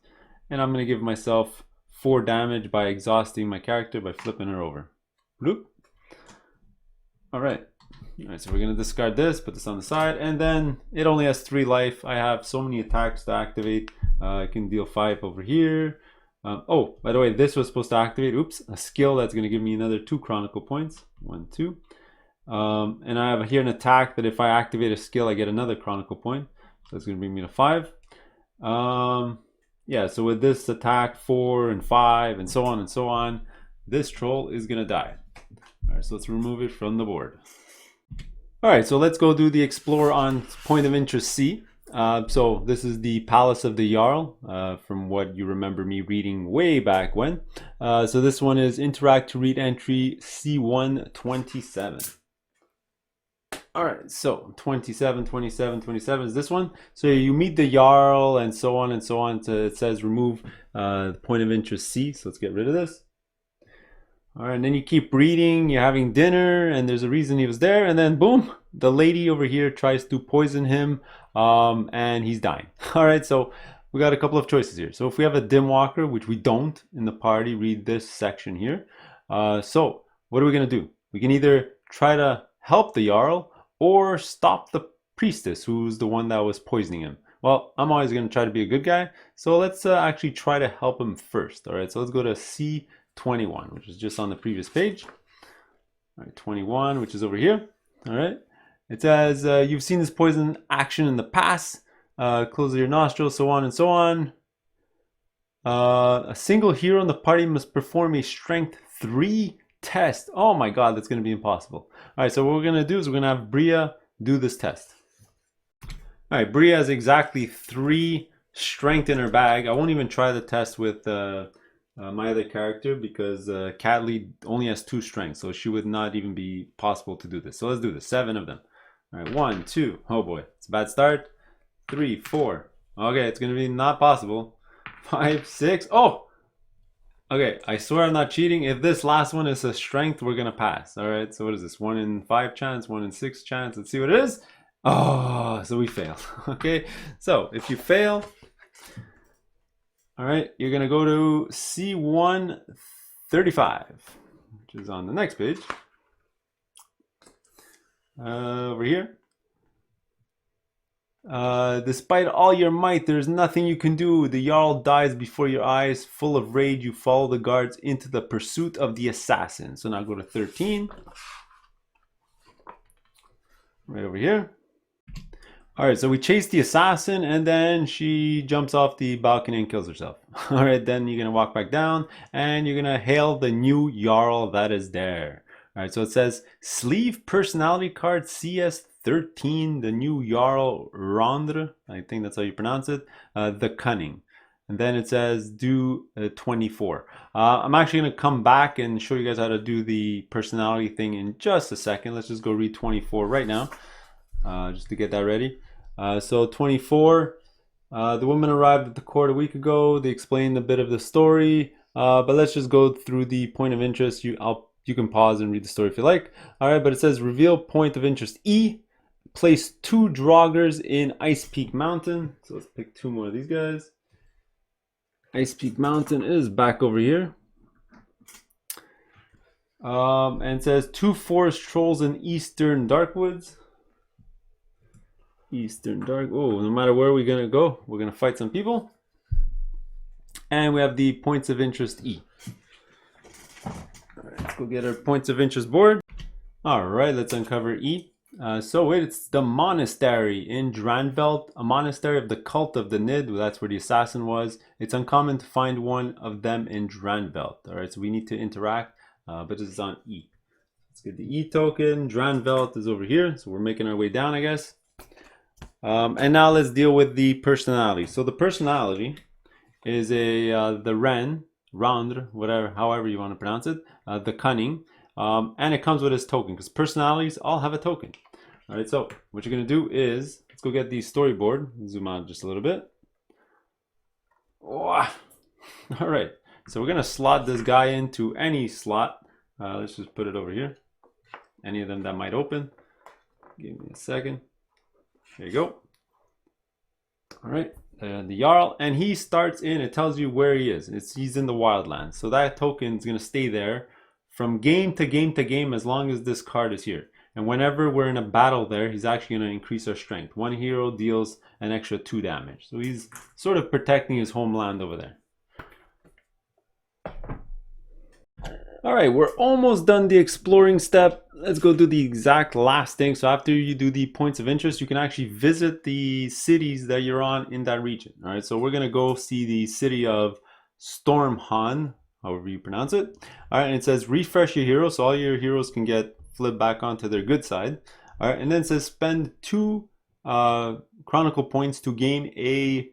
and I'm going to give myself 4 damage by exhausting my character by flipping her over. Bloop. All right. All right, so we're going to discard this, put this on the side, and then it only has 3 life. I have so many attacks to activate. I can deal 5 over here. Oh, by the way, this was supposed to activate, oops, a skill that's going to give me another 2 Chronicle points. 1, 2. And I have here an attack that if I activate a skill, I get another Chronicle point. So that's going to bring me to 5. Yeah, so with this attack, 4 and 5 and so on, this troll is going to die. All right, so let's remove it from the board. All right, so let's go do the Explore on Point of Interest C. So this is the Palace of the Jarl, from what you remember me reading way back when. So this one is Interact to read entry C127. All right, so 27, 27, 27 is this one. So you meet the Jarl and so on and so on. It says remove Point of Interest C, so let's get rid of this. All right, and then you keep reading, you're having dinner, and there's a reason he was there, and then boom, the lady over here tries to poison him, and he's dying. All right, so we got a couple of choices here. So if we have a dim walker, which we don't in the party, read this section here. So what are we gonna do? We can either try to help the Jarl or stop the priestess, who's the one that was poisoning him. Well, I'm always going to try to be a good guy. So let's actually try to help him first. All right, so let's go to C21, which is just on the previous page. All right, 21, which is over here. All right. It says, you've seen this poison action in the past. Close your nostrils, so on and so on. A single hero in the party must perform a strength 3 test. Oh my god, that's going to be impossible. All right, so what we're going to do is we're going to have Bria do this test. All right, Bria has exactly 3 strength in her bag. I won't even try the test with my other character because Catley only has 2 strength, so she would not even be possible to do this. So let's do this, 7 of them. All right, 1, 2, oh boy, it's a bad start. 3, 4, okay, it's going to be not possible. 5, 6, oh! Okay, I swear I'm not cheating. If this last one is a strength, we're going to pass. All right, so what is this? 1 in 5 chance, 1 in 6 chance. Let's see what it is. Oh, so we failed. Okay, so if you fail, all right, you're going to go to C135, which is on the next page. Over here. Despite all your might, there's nothing you can do. The Jarl dies before your eyes. Full of rage, you follow the guards into the pursuit of the assassin. So now go to 13. Right over here. All right, so we chase the assassin and then she jumps off the balcony and kills herself. All right, then you're going to walk back down and you're going to hail the new Jarl that is there. All right, so it says sleeve personality card CS13, the new Jarl Rondre. I think that's how you pronounce it. The Cunning. And then it says do 24. I'm actually going to come back and show you guys how to do the personality thing in just a second. Let's just go read 24 right now, just to get that ready. So 24, the woman arrived at the court a week ago. They explained a bit of the story, but let's just go through the point of interest. You can pause and read the story if you like. All right, but it says reveal point of interest E. Place 2 Draugrs in Ice Peak Mountain. So let's pick 2 more of these guys. Ice Peak Mountain is back over here. And it says 2 forest trolls in Eastern Darkwoods. Eastern Dark. Oh, no matter where we're gonna go, we're gonna fight some people. And we have the points of interest E. All right, let's go get our points of interest board. All right, let's uncover E. So it's the monastery in Dranvelt, a monastery of the cult of the Nid. Well, that's where the assassin was. It's uncommon to find one of them in Dranvelt. All right, so we need to interact, but this is on E. Let's get the E token. Dranvelt is over here, so we're making our way down, I guess. And now let's deal with the personality. So the personality is the Rondre, whatever, however you want to pronounce it, the Cunning, and it comes with its token because personalities all have a token. All right, so what you're gonna do is let's go get the storyboard. Zoom out just a little bit. Oh. All right, so we're gonna slot this guy into any slot. Let's just put it over here. Any of them that might open. Give me a second. There you go. All right, the Jarl, and he starts in, it tells you where he is. He's in the wildlands. So that token is going to stay there from game to game to game as long as this card is here. And whenever we're in a battle there, he's actually going to increase our strength. 1 hero deals an extra 2 damage. So he's sort of protecting his homeland over there. All right, we're almost done the exploring step. Let's go do the exact last thing. So after you do the points of interest, you can actually visit the cities that you're on in that region. All right, so we're gonna go see the city of Stormhan, however you pronounce it. All right, and it says refresh your hero, so all your heroes can get flipped back onto their good side. All right, and then it says spend 2 chronicle points to gain a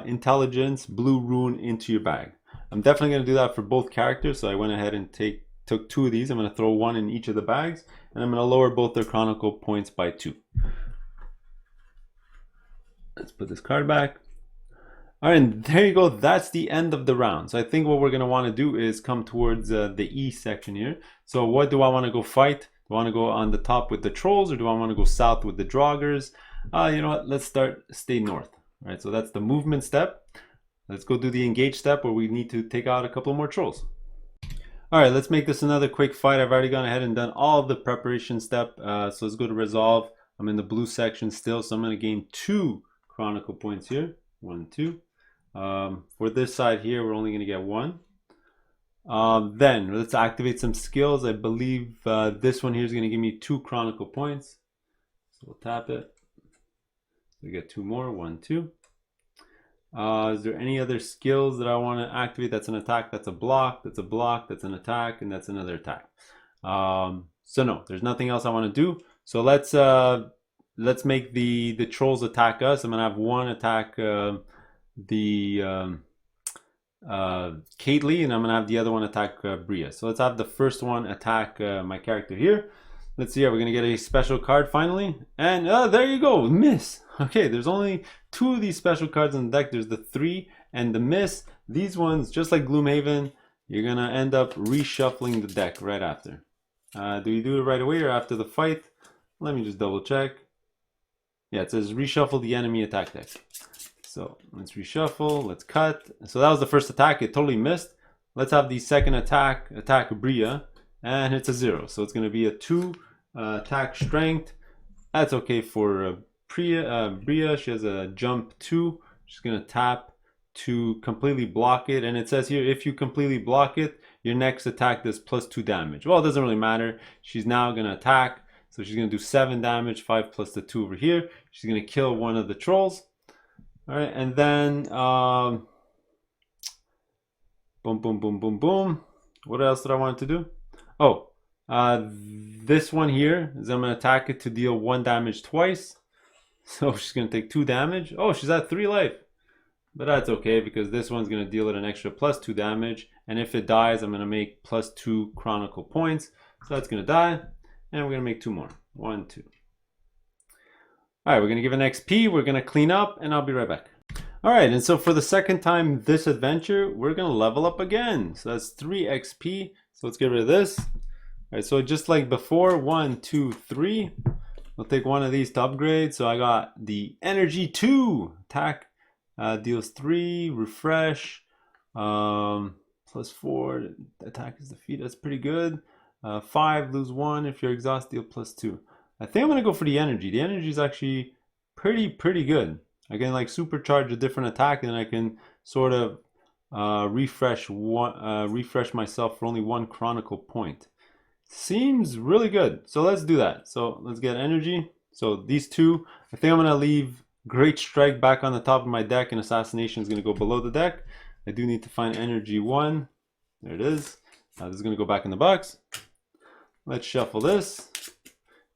intelligence blue rune into your bag. I'm definitely going to do that for both characters, so I went ahead and took 2 of these. I'm going to throw 1 in each of the bags, and I'm going to lower both their chronicle points by 2. Let's put this card back. All right, and there you go. That's the end of the round. So I think what we're going to want to do is come towards the E section here. So what do I want to go fight? Do I want to go on the top with the trolls, or do I want to go south with the Draugrs? You know what? Let's stay north. All right, so that's the movement step. Let's go do the engage step where we need to take out a couple more trolls. All right, let's make this another quick fight. I've already gone ahead and done all of the preparation step. So let's go to resolve. I'm in the blue section still, so I'm going to gain 2 chronicle points here. 1, 2. For this side here, we're only going to get 1. Then let's activate some skills. I believe this one here is going to give me 2 chronicle points. So we'll tap it. We get 2 more. 1, 2. Is there any other skills that I want to activate? That's an attack, that's a block, that's a block, that's an attack, and that's another attack. So no, there's nothing else I want to do. So let's make the trolls attack us. I'm gonna have one attack Kaylee, and I'm gonna have the other one attack Bria. So let's have the first one attack my character here. Let's see, are we gonna get a special card finally? And there you go, miss. Okay, there's only 2 of these special cards in the deck. There's the 3 and the miss. These ones, just like Gloomhaven, you're gonna end up reshuffling the deck right after. Do you do it right away or after the fight? Let me just double check. Yeah, it says reshuffle the enemy attack deck. So let's reshuffle, let's cut. So that was the first attack, it totally missed. Let's have the second attack Bria, and it's a 0. So it's gonna be a 2 attack strength. That's okay for Bria. She has a jump 2. She's gonna tap to completely block it, and it says here if you completely block it, your next attack does +2 damage. Well, it doesn't really matter. She's now gonna attack, so she's gonna do 7 damage, 5 plus the 2 over here. She's gonna kill one of the trolls. All right, and then boom, boom, boom, boom, boom. What else did I want to do? Oh, this one here is I'm gonna attack it to deal 1 damage twice. So she's gonna take 2 damage. Oh, she's at 3 life. But that's okay because this one's gonna deal it an extra +2 damage. And if it dies, I'm gonna make +2 chronicle points. So that's gonna die. And we're gonna make 2 more. 1, 2. All right, we're gonna give an XP. We're gonna clean up and I'll be right back. All right, and so for the second time this adventure, we're gonna level up again. So that's 3 XP. So let's get rid of this. All right, so just like before, 1, 2, 3. I'll take one of these to upgrade. So I got the energy 2 attack, deals 3, refresh, +4, attack is defeat. That's pretty good. 5, lose 1. If you're exhausted, deal +2. I think I'm gonna go for the energy. The energy is actually pretty good. I can like supercharge a different attack, and I can sort of refresh myself for only 1 chronicle point. Seems really good. So let's do that. So let's get energy. So these 2, I think I'm gonna leave Great Strike back on the top of my deck, and Assassination is gonna go below the deck. I do need to find energy 1. There it is. This is gonna go back in the box. Let's shuffle this.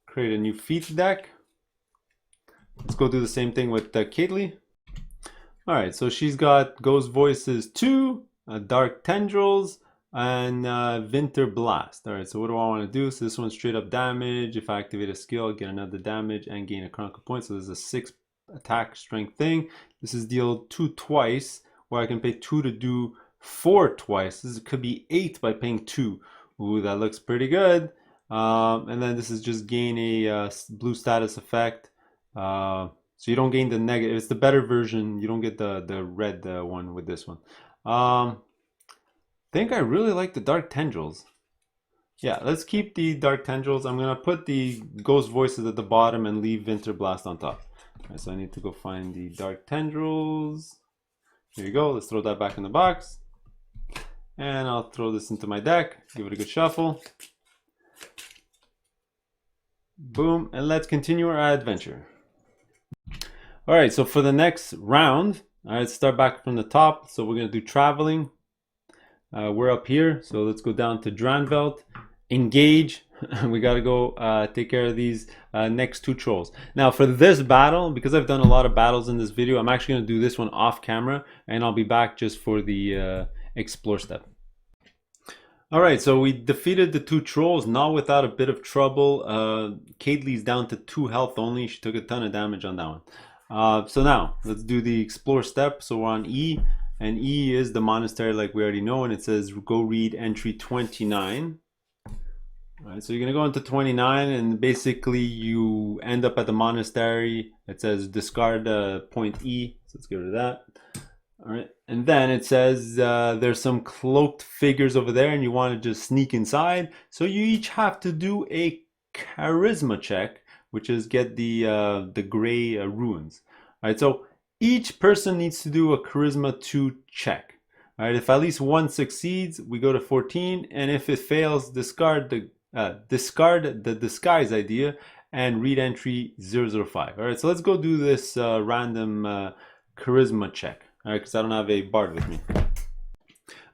Create a new feat deck. Let's go do the same thing with Kaylee. All right, so she's got Ghost Voices 2, Dark Tendrils, and Winter Blast. All right, so what do I want to do? So this one's straight up damage. If I activate a skill, I get another damage and gain a chronicle point. So there's a 6 attack strength thing. This is deal 2 twice, where I can pay 2 to do 4 twice. This could be 8 by paying 2. Ooh, that looks pretty good. And then this is just gain a blue status effect. So you don't gain the negative. It's the better version. You don't get the red one with this one. I think I really like the Dark Tendrils. Yeah, let's keep the Dark Tendrils. I'm gonna put the Ghost Voices at the bottom and leave Winter Blast on top. All right, so I need to go find the Dark Tendrils. Here you go. Let's throw that back in the box. And I'll throw this into my deck. Give it a good shuffle. Boom, and let's continue our adventure. All right, so for the next round, all right, start back from the top. So we're gonna do traveling. We're up here, so let's go down to Dranvelt, engage. We gotta go take care of these next 2 trolls. Now for this battle, because I've done a lot of battles in this video, I'm actually gonna do this one off camera, and I'll be back just for the explore step. All right, so we defeated the 2 trolls, not without a bit of trouble. Kaylee's down to 2 health only. She took a ton of damage on that one. So now let's do the explore step. So we're on E, and E is the monastery like we already know, and it says go read entry 29. All right, so you're gonna go into 29, and basically you end up at the monastery. It says discard point E, so let's get rid of that. All right, and then it says there's some cloaked figures over there, and you want to just sneak inside. So you each have to do a charisma check, which is get the gray ruins. All right, so each person needs to do a charisma 2 check. All right, if at least one succeeds, we go to 14, and if it fails, discard the disguise idea and read entry 005. All right, so let's go do this random charisma check. All right, because I don't have a bard with me.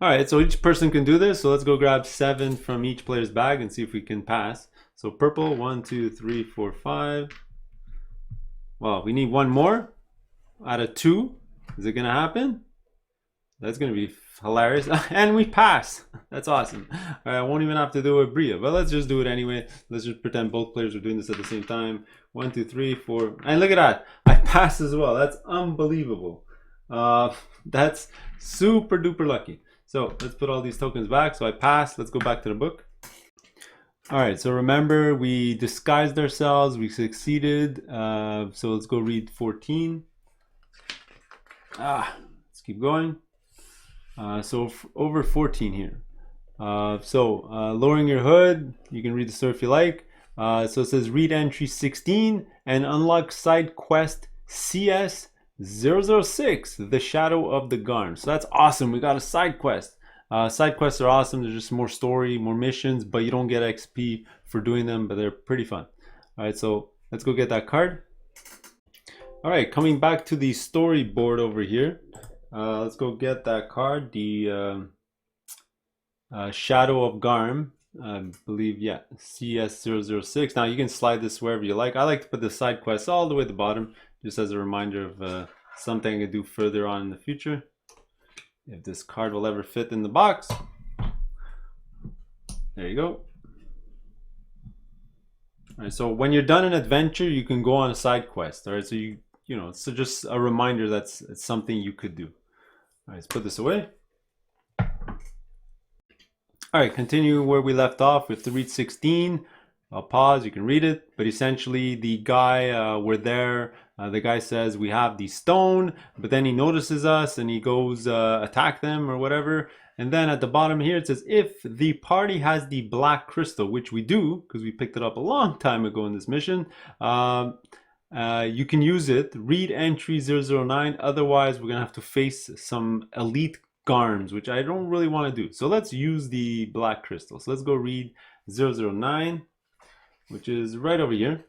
All right, so each person can do this. So let's go grab 7 from each player's bag and see if we can pass. So purple, 1, 2, 3, 4, 5. Well, we need one more out of 2. Is it gonna happen? That's gonna be hilarious. And we pass. That's awesome. All right, I won't even have to do a Bria, but let's just do it anyway. Let's just pretend both players are doing this at the same time. 1, 2, 3, 4. And look at that. I passed as well. That's unbelievable. That's super duper lucky. So let's put all these tokens back. So I passed. Let's go back to the book. All right, so remember we disguised ourselves. We succeeded. So let's go read 14. Let's keep going. So over 14 here. Lowering your hood, you can read the story if you like. So it says read entry 16 and unlock side quest CS 006, the shadow of the Garm. So that's awesome. We got a side quest. Side quests are awesome. There's just more story, more missions, but you don't get XP for doing them, but they're pretty fun. All right, so let's go get that card. All right, coming back to the storyboard over here. Let's go get that card, the Shadow of Garm. I believe, yeah, CS006. Now you can slide this wherever you like. I like to put the side quests all the way at the bottom, just as a reminder of something I could do further on in the future. If this card will ever fit in the box. There you go. All right, so when you're done an adventure, you can go on a side quest. All right, so you know, so just a reminder that's it's something you could do. All right, let's put this away. All right, continue where we left off. We have to read 16. I'll pause, you can read it. But essentially the guy, we're there. The guy says we have the stone, but then he notices us and he goes attack them or whatever. And then at the bottom here, it says if the party has the black crystal, which we do, because we picked it up a long time ago in this mission, you can use it. Read entry 009. Otherwise, we're gonna have to face some elite Garms, which I don't really want to do. So let's use the black crystal. So let's go read 009, which is right over here.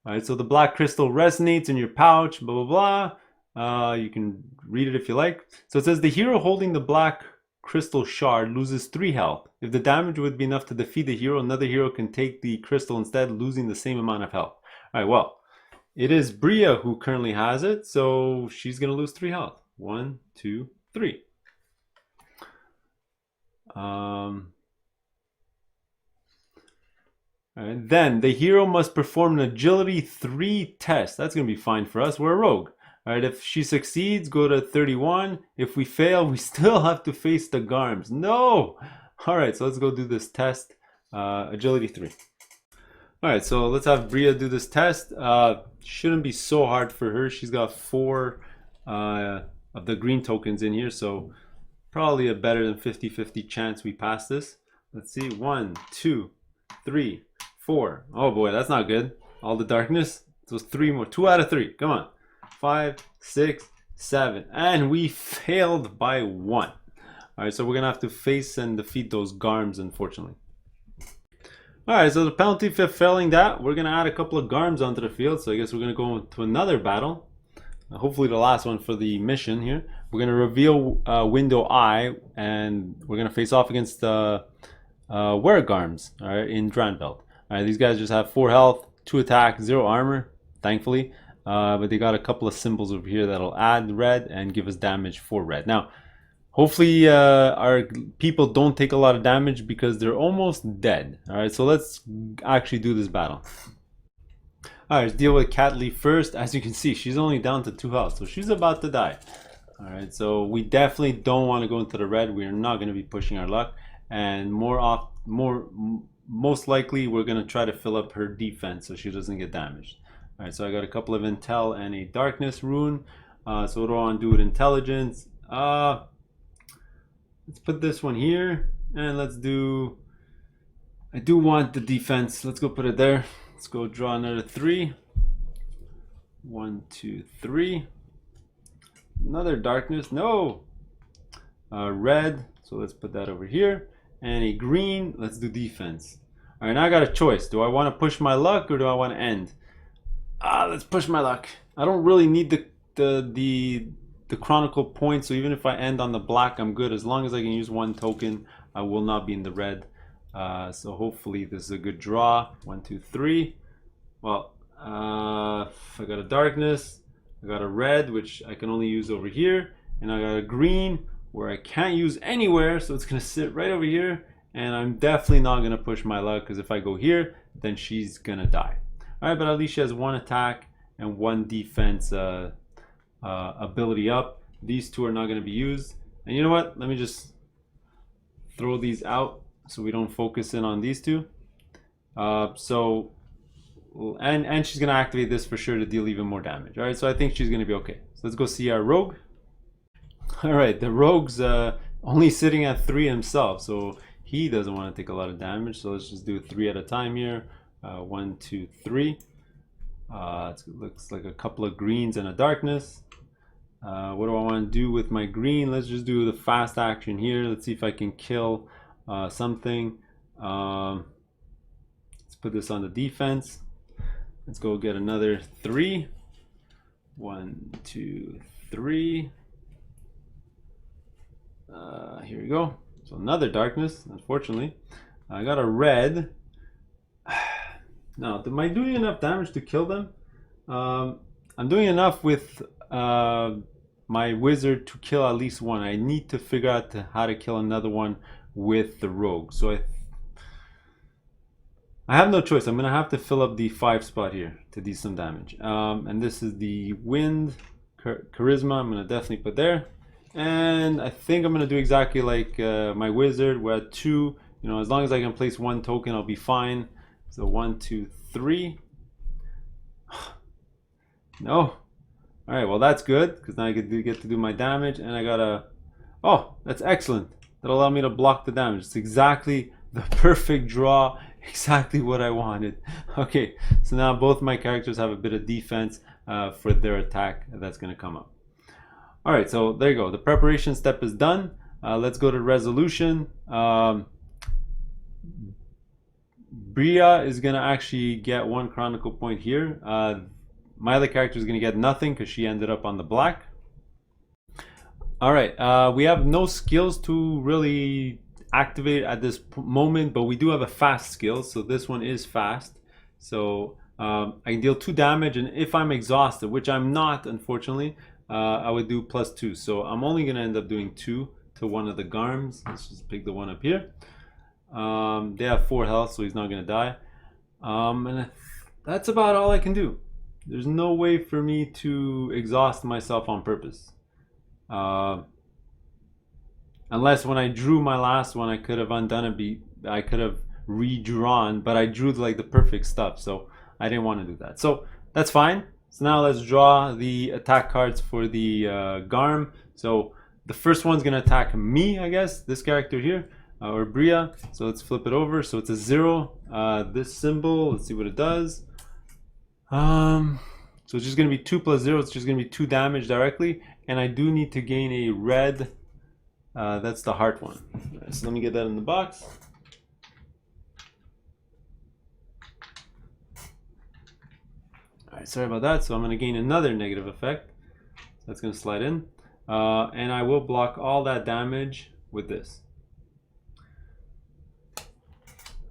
All right, so the black crystal resonates in your pouch, blah, blah, blah. You can read it if you like. So it says the hero holding the black crystal shard loses 3 health. If the damage would be enough to defeat the hero, another hero can take the crystal instead, losing the same amount of health. All right, well, it is Bria who currently has it, so she's going to lose 3 health. 1, 2, 3. And then the hero must perform an agility 3 test. That's going to be fine for us. We're a rogue. All right, if she succeeds, go to 31. If we fail, we still have to face the Garms. No! All right, so let's go do this test. Agility 3. All right, so let's have Bria do this test. Shouldn't be so hard for her. She's got 4 of the green tokens in here, so probably a better than 50-50 chance we pass this. Let's see, 1, 2, 3, 4. Oh boy, that's not good. All the darkness. So 3 more. 2 out of 3. Come on. 5, 6, 7, and we failed by 1. All right, so we're gonna have to face and defeat those Garms, unfortunately. All right, so the penalty for failing that, we're gonna add a couple of Garms onto the field. So I guess we're gonna go to another battle. Hopefully the last one for the mission here. We're going to reveal window I, and we're going to face off against the Weregarms, all right, in Dranveld. All right, these guys just have 4 health, 2 attack, 0 armor, thankfully. But they got a couple of symbols over here that'll add red and give us damage for red. Now, hopefully our people don't take a lot of damage because they're almost dead. All right, so let's actually do this battle. All right, let's deal with Catley first. As you can see, she's only down to 2 health, so she's about to die. All right, so we definitely don't want to go into the red. We are not going to be pushing our luck, and most likely we're going to try to fill up her defense so she doesn't get damaged. All right, so I got a couple of intel and a darkness rune. So what do I want to do with intelligence? Let's put this one here, and let's do. I do want the defense. Let's go put it there. Let's go draw another 3. 1, 2, 3. Another darkness. No. Red. So let's put that over here. And a green. Let's do defense. All right, now I got a choice. Do I want to push my luck or do I want to end? Let's push my luck. I don't really need the chronicle point, so even if I end on the black, I'm good. As long as I can use one token, I will not be in the red. So hopefully this is a good draw. 1, 2, 3. Well, I got a darkness. I got a red, which I can only use over here, and I got a green where I can't use anywhere, so it's gonna sit right over here. And I'm definitely not gonna push my luck, because if I go here, then she's gonna die. All right, but at least she has one attack and one defense ability up. These two are not going to be used. And you know what? Let me just throw these out so we don't focus in on these two. And she's going to activate this for sure to deal even more damage. All right, so I think she's going to be okay. So let's go see our rogue. All right, the rogue's only sitting at 3 himself, so he doesn't want to take a lot of damage. So let's just do 3 at a time here. 1, 2, 3. It looks like a couple of greens and a darkness. What do I want to do with my green? Let's just do the fast action here. Let's see if I can kill something. Let's put this on the defense. Let's go get another 3. 1, 2, 3. Here we go. So another darkness, unfortunately. I got a red. Now, am I doing enough damage to kill them? I'm doing enough with my wizard to kill at least one. I need to figure out how to kill another one with the rogue. So I have no choice. I'm going to have to fill up the 5 spot here to do some damage. And this is the wind, charisma. I'm going to definitely put there. And I think I'm going to do exactly like my wizard. We're at 2. You know, as long as I can place 1 token, I'll be fine. So 1, 2, 3. No. All right, well that's good because now I get to do my damage, and I got a. Oh, that's excellent. That'll allow me to block the damage. It's exactly the perfect draw. Exactly what I wanted. Okay, so now both my characters have a bit of defense for their attack that's going to come up. All right, so there you go. The preparation step is done. Let's go to resolution. Bria is going to actually get 1 chronicle point here. My other character is going to get nothing because she ended up on the black. All right, we have no skills to really activate at this moment, but we do have a fast skill. So this one is fast. So I can deal 2 damage, and if I'm exhausted, which I'm not, unfortunately, I would do +2. So I'm only going to end up doing 2 to one of the Garms. Let's just pick the one up here. They have 4 health, so he's not gonna die. And that's about all I can do. There's no way for me to exhaust myself on purpose. Unless when I drew my last one, I could have undone it. I could have redrawn, but I drew like the perfect stuff, so I didn't want to do that. So that's fine. So now let's draw the attack cards for the Garm. So the first one's gonna attack me, I guess. This character here. Or Bria. So let's flip it over. So it's a 0. This symbol, let's see what it does. So it's just going to be 2 + 0. It's just going to be 2 damage directly. And I do need to gain a red. That's the heart one. Right, so let me get that in the box. All right, sorry about that. So I'm going to gain another negative effect. So that's going to slide in. And I will block all that damage with this.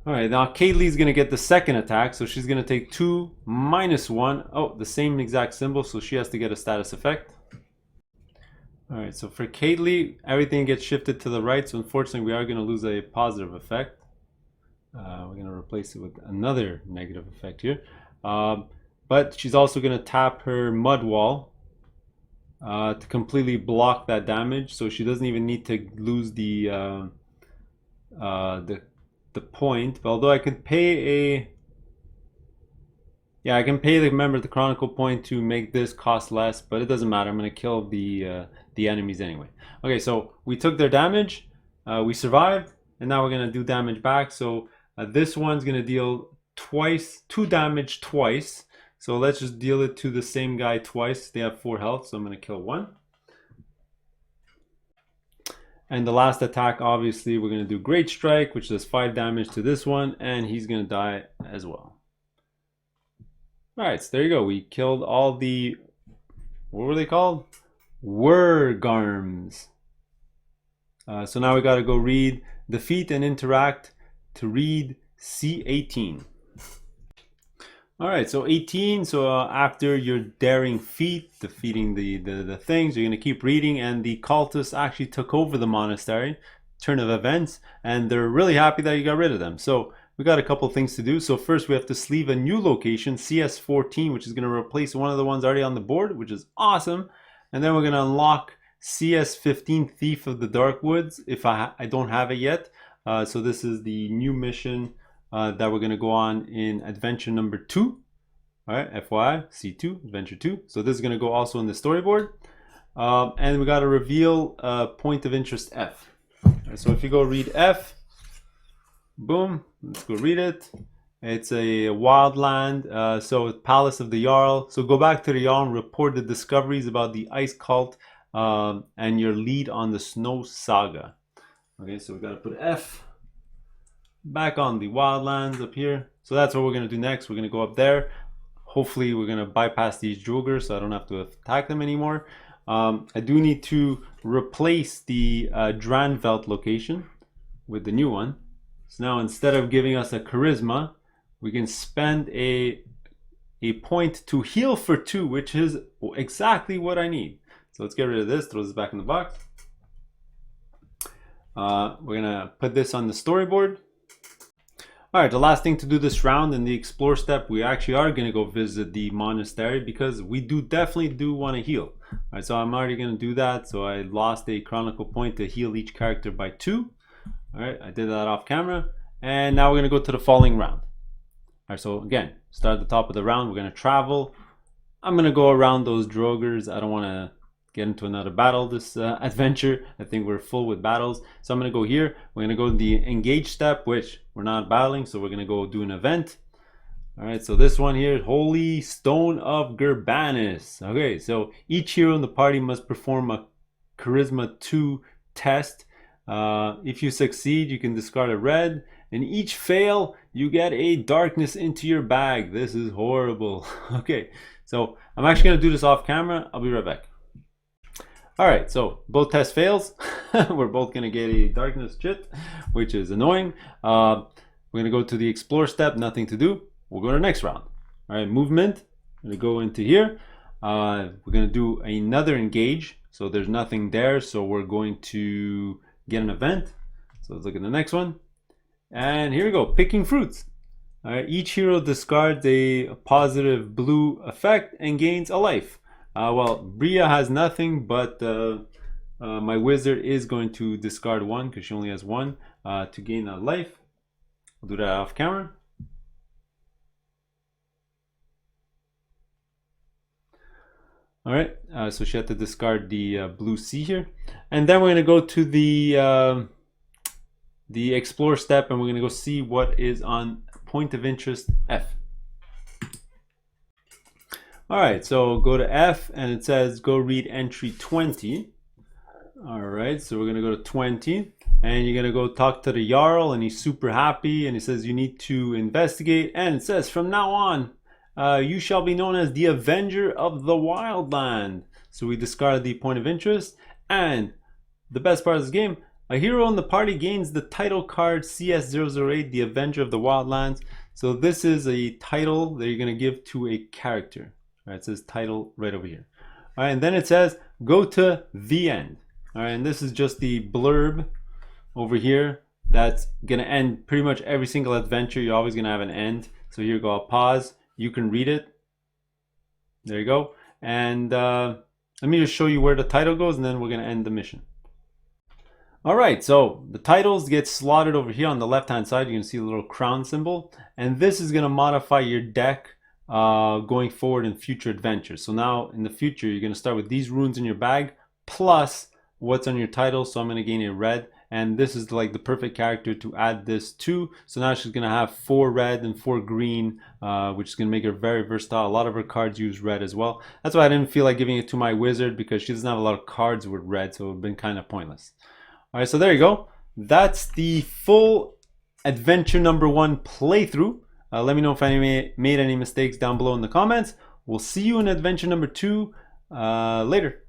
All right, now Kaylee's going to get the second attack, so she's going to take 2 - 1. Oh, the same exact symbol, so she has to get a status effect. All right, so for Kaylee, everything gets shifted to the right, so unfortunately we are going to lose a positive effect. We're going to replace it with another negative effect here. But she's also going to tap her mud wall to completely block that damage, so she doesn't even need to lose the point. Although I could pay I can pay the chronicle point to make this cost less, but it doesn't matter. I'm going to kill the enemies anyway. Okay, so we took their damage, we survived, and now we're going to do damage back. So this one's going to deal 2 damage twice. So let's just deal it to the same guy twice. They have 4 health, so I'm going to kill 1. And the last attack, obviously, we're going to do Great Strike, which does 5 damage to this one, and he's going to die as well. Alright, so there you go. We killed all the, what were they called? Wurgarms. So now we got to go read, defeat and interact to read C18. Alright, so 18, so after your daring feat, defeating the things, you're going to keep reading, and the cultists actually took over the monastery, turn of events, and they're really happy that you got rid of them. So we got a couple things to do. So first we have to sleeve a new location, CS14, which is going to replace one of the ones already on the board, which is awesome. And then we're going to unlock CS15, Thief of the Dark Woods, if I don't have it yet. So this is the new mission that we're going to go on in adventure number 2. All right, FYI, C2, adventure 2. So this is going to go also in the storyboard. And we got to reveal point of interest F. Right, so if you go read F, boom, let's go read it. It's a wildland, so Palace of the Jarl. So go back to the Jarl and report the discoveries about the ice cult and your lead on the Snow Saga. Okay, so we got to put F back on the wildlands up here. So that's what we're going to do next. We're going to go up there. Hopefully we're going to bypass these Jogers so I don't have to attack them anymore. I do need to replace the Dranvelt location with the new one. So now instead of giving us a charisma, we can spend a point to heal for 2, which is exactly what I need. So let's get rid of this, throw this back in the box. We're gonna put this on the storyboard. All right, the last thing to do this round in the explore step, we actually are gonna go visit the monastery because we definitely do want to heal. All right, so I'm already gonna do that. So I lost a chronicle point to heal each character by 2. All right, I did that off camera. And now we're gonna go to the following round. All right, so again, start at the top of the round. We're gonna travel. I'm gonna go around those Drogers. I don't wanna get into another battle this adventure. I think we're full with battles. So I'm gonna go here. We're gonna go to the engage step, which we're not battling, so we're gonna go do an event. All right, so this one here, Holy Stone of Gerbanus. Okay, so each hero in the party must perform a Charisma 2 test. If you succeed, you can discard a red, and each fail, you get a darkness into your bag. This is horrible. Okay, so I'm actually gonna do this off camera. I'll be right back. All right, so both test fails. We're both gonna get a darkness chit, which is annoying. We're gonna go to the explore step, nothing to do. We'll go to the next round. All right, movement. I'm gonna go into here. We're gonna do another engage. So there's nothing there, so we're going to get an event. So let's look at the next one. And here we go, picking fruits. All right, each hero discards a positive blue effect and gains a life. Well, Bria has nothing, but my wizard is going to discard 1 because she only has 1 to gain a life. I'll do that off camera. All right, so she had to discard the blue C here. And then we're gonna go to the explore step, and we're gonna go see what is on point of interest F. All right, so go to F, and it says go read entry 20. All right, so we're gonna go to 20, and you're gonna go talk to the Jarl, and he's super happy, and he says you need to investigate, and it says from now on, you shall be known as the Avenger of the Wildland. So we discarded the point of interest, and the best part of this game, a hero in the party gains the title card CS008, the Avenger of the Wildlands. So this is a title that you're gonna give to a character. All right, it says title right over here. All right, and then it says go to the end. All right, and this is just the blurb over here that's gonna end pretty much every single adventure. You're always gonna have an end. So here you go, I'll pause. You can read it. There you go. And let me just show you where the title goes, and then we're gonna end the mission. All right, so the titles get slotted over here on the left-hand side. You can see a little crown symbol, and this is gonna modify your deck going forward in future adventures. So now in the future, you're gonna start with these runes in your bag plus what's on your title. So I'm gonna gain a red, and this is like the perfect character to add this to. So now she's gonna have 4 red and 4 green, which is gonna make her very versatile. A lot of her cards use red as well. That's why I didn't feel like giving it to my wizard, because she doesn't have a lot of cards with red, so it would have been kind of pointless. All right, so there you go. That's the full adventure number 1 playthrough. Let me know if I made any mistakes down below in the comments. We'll see you in adventure number 2 later.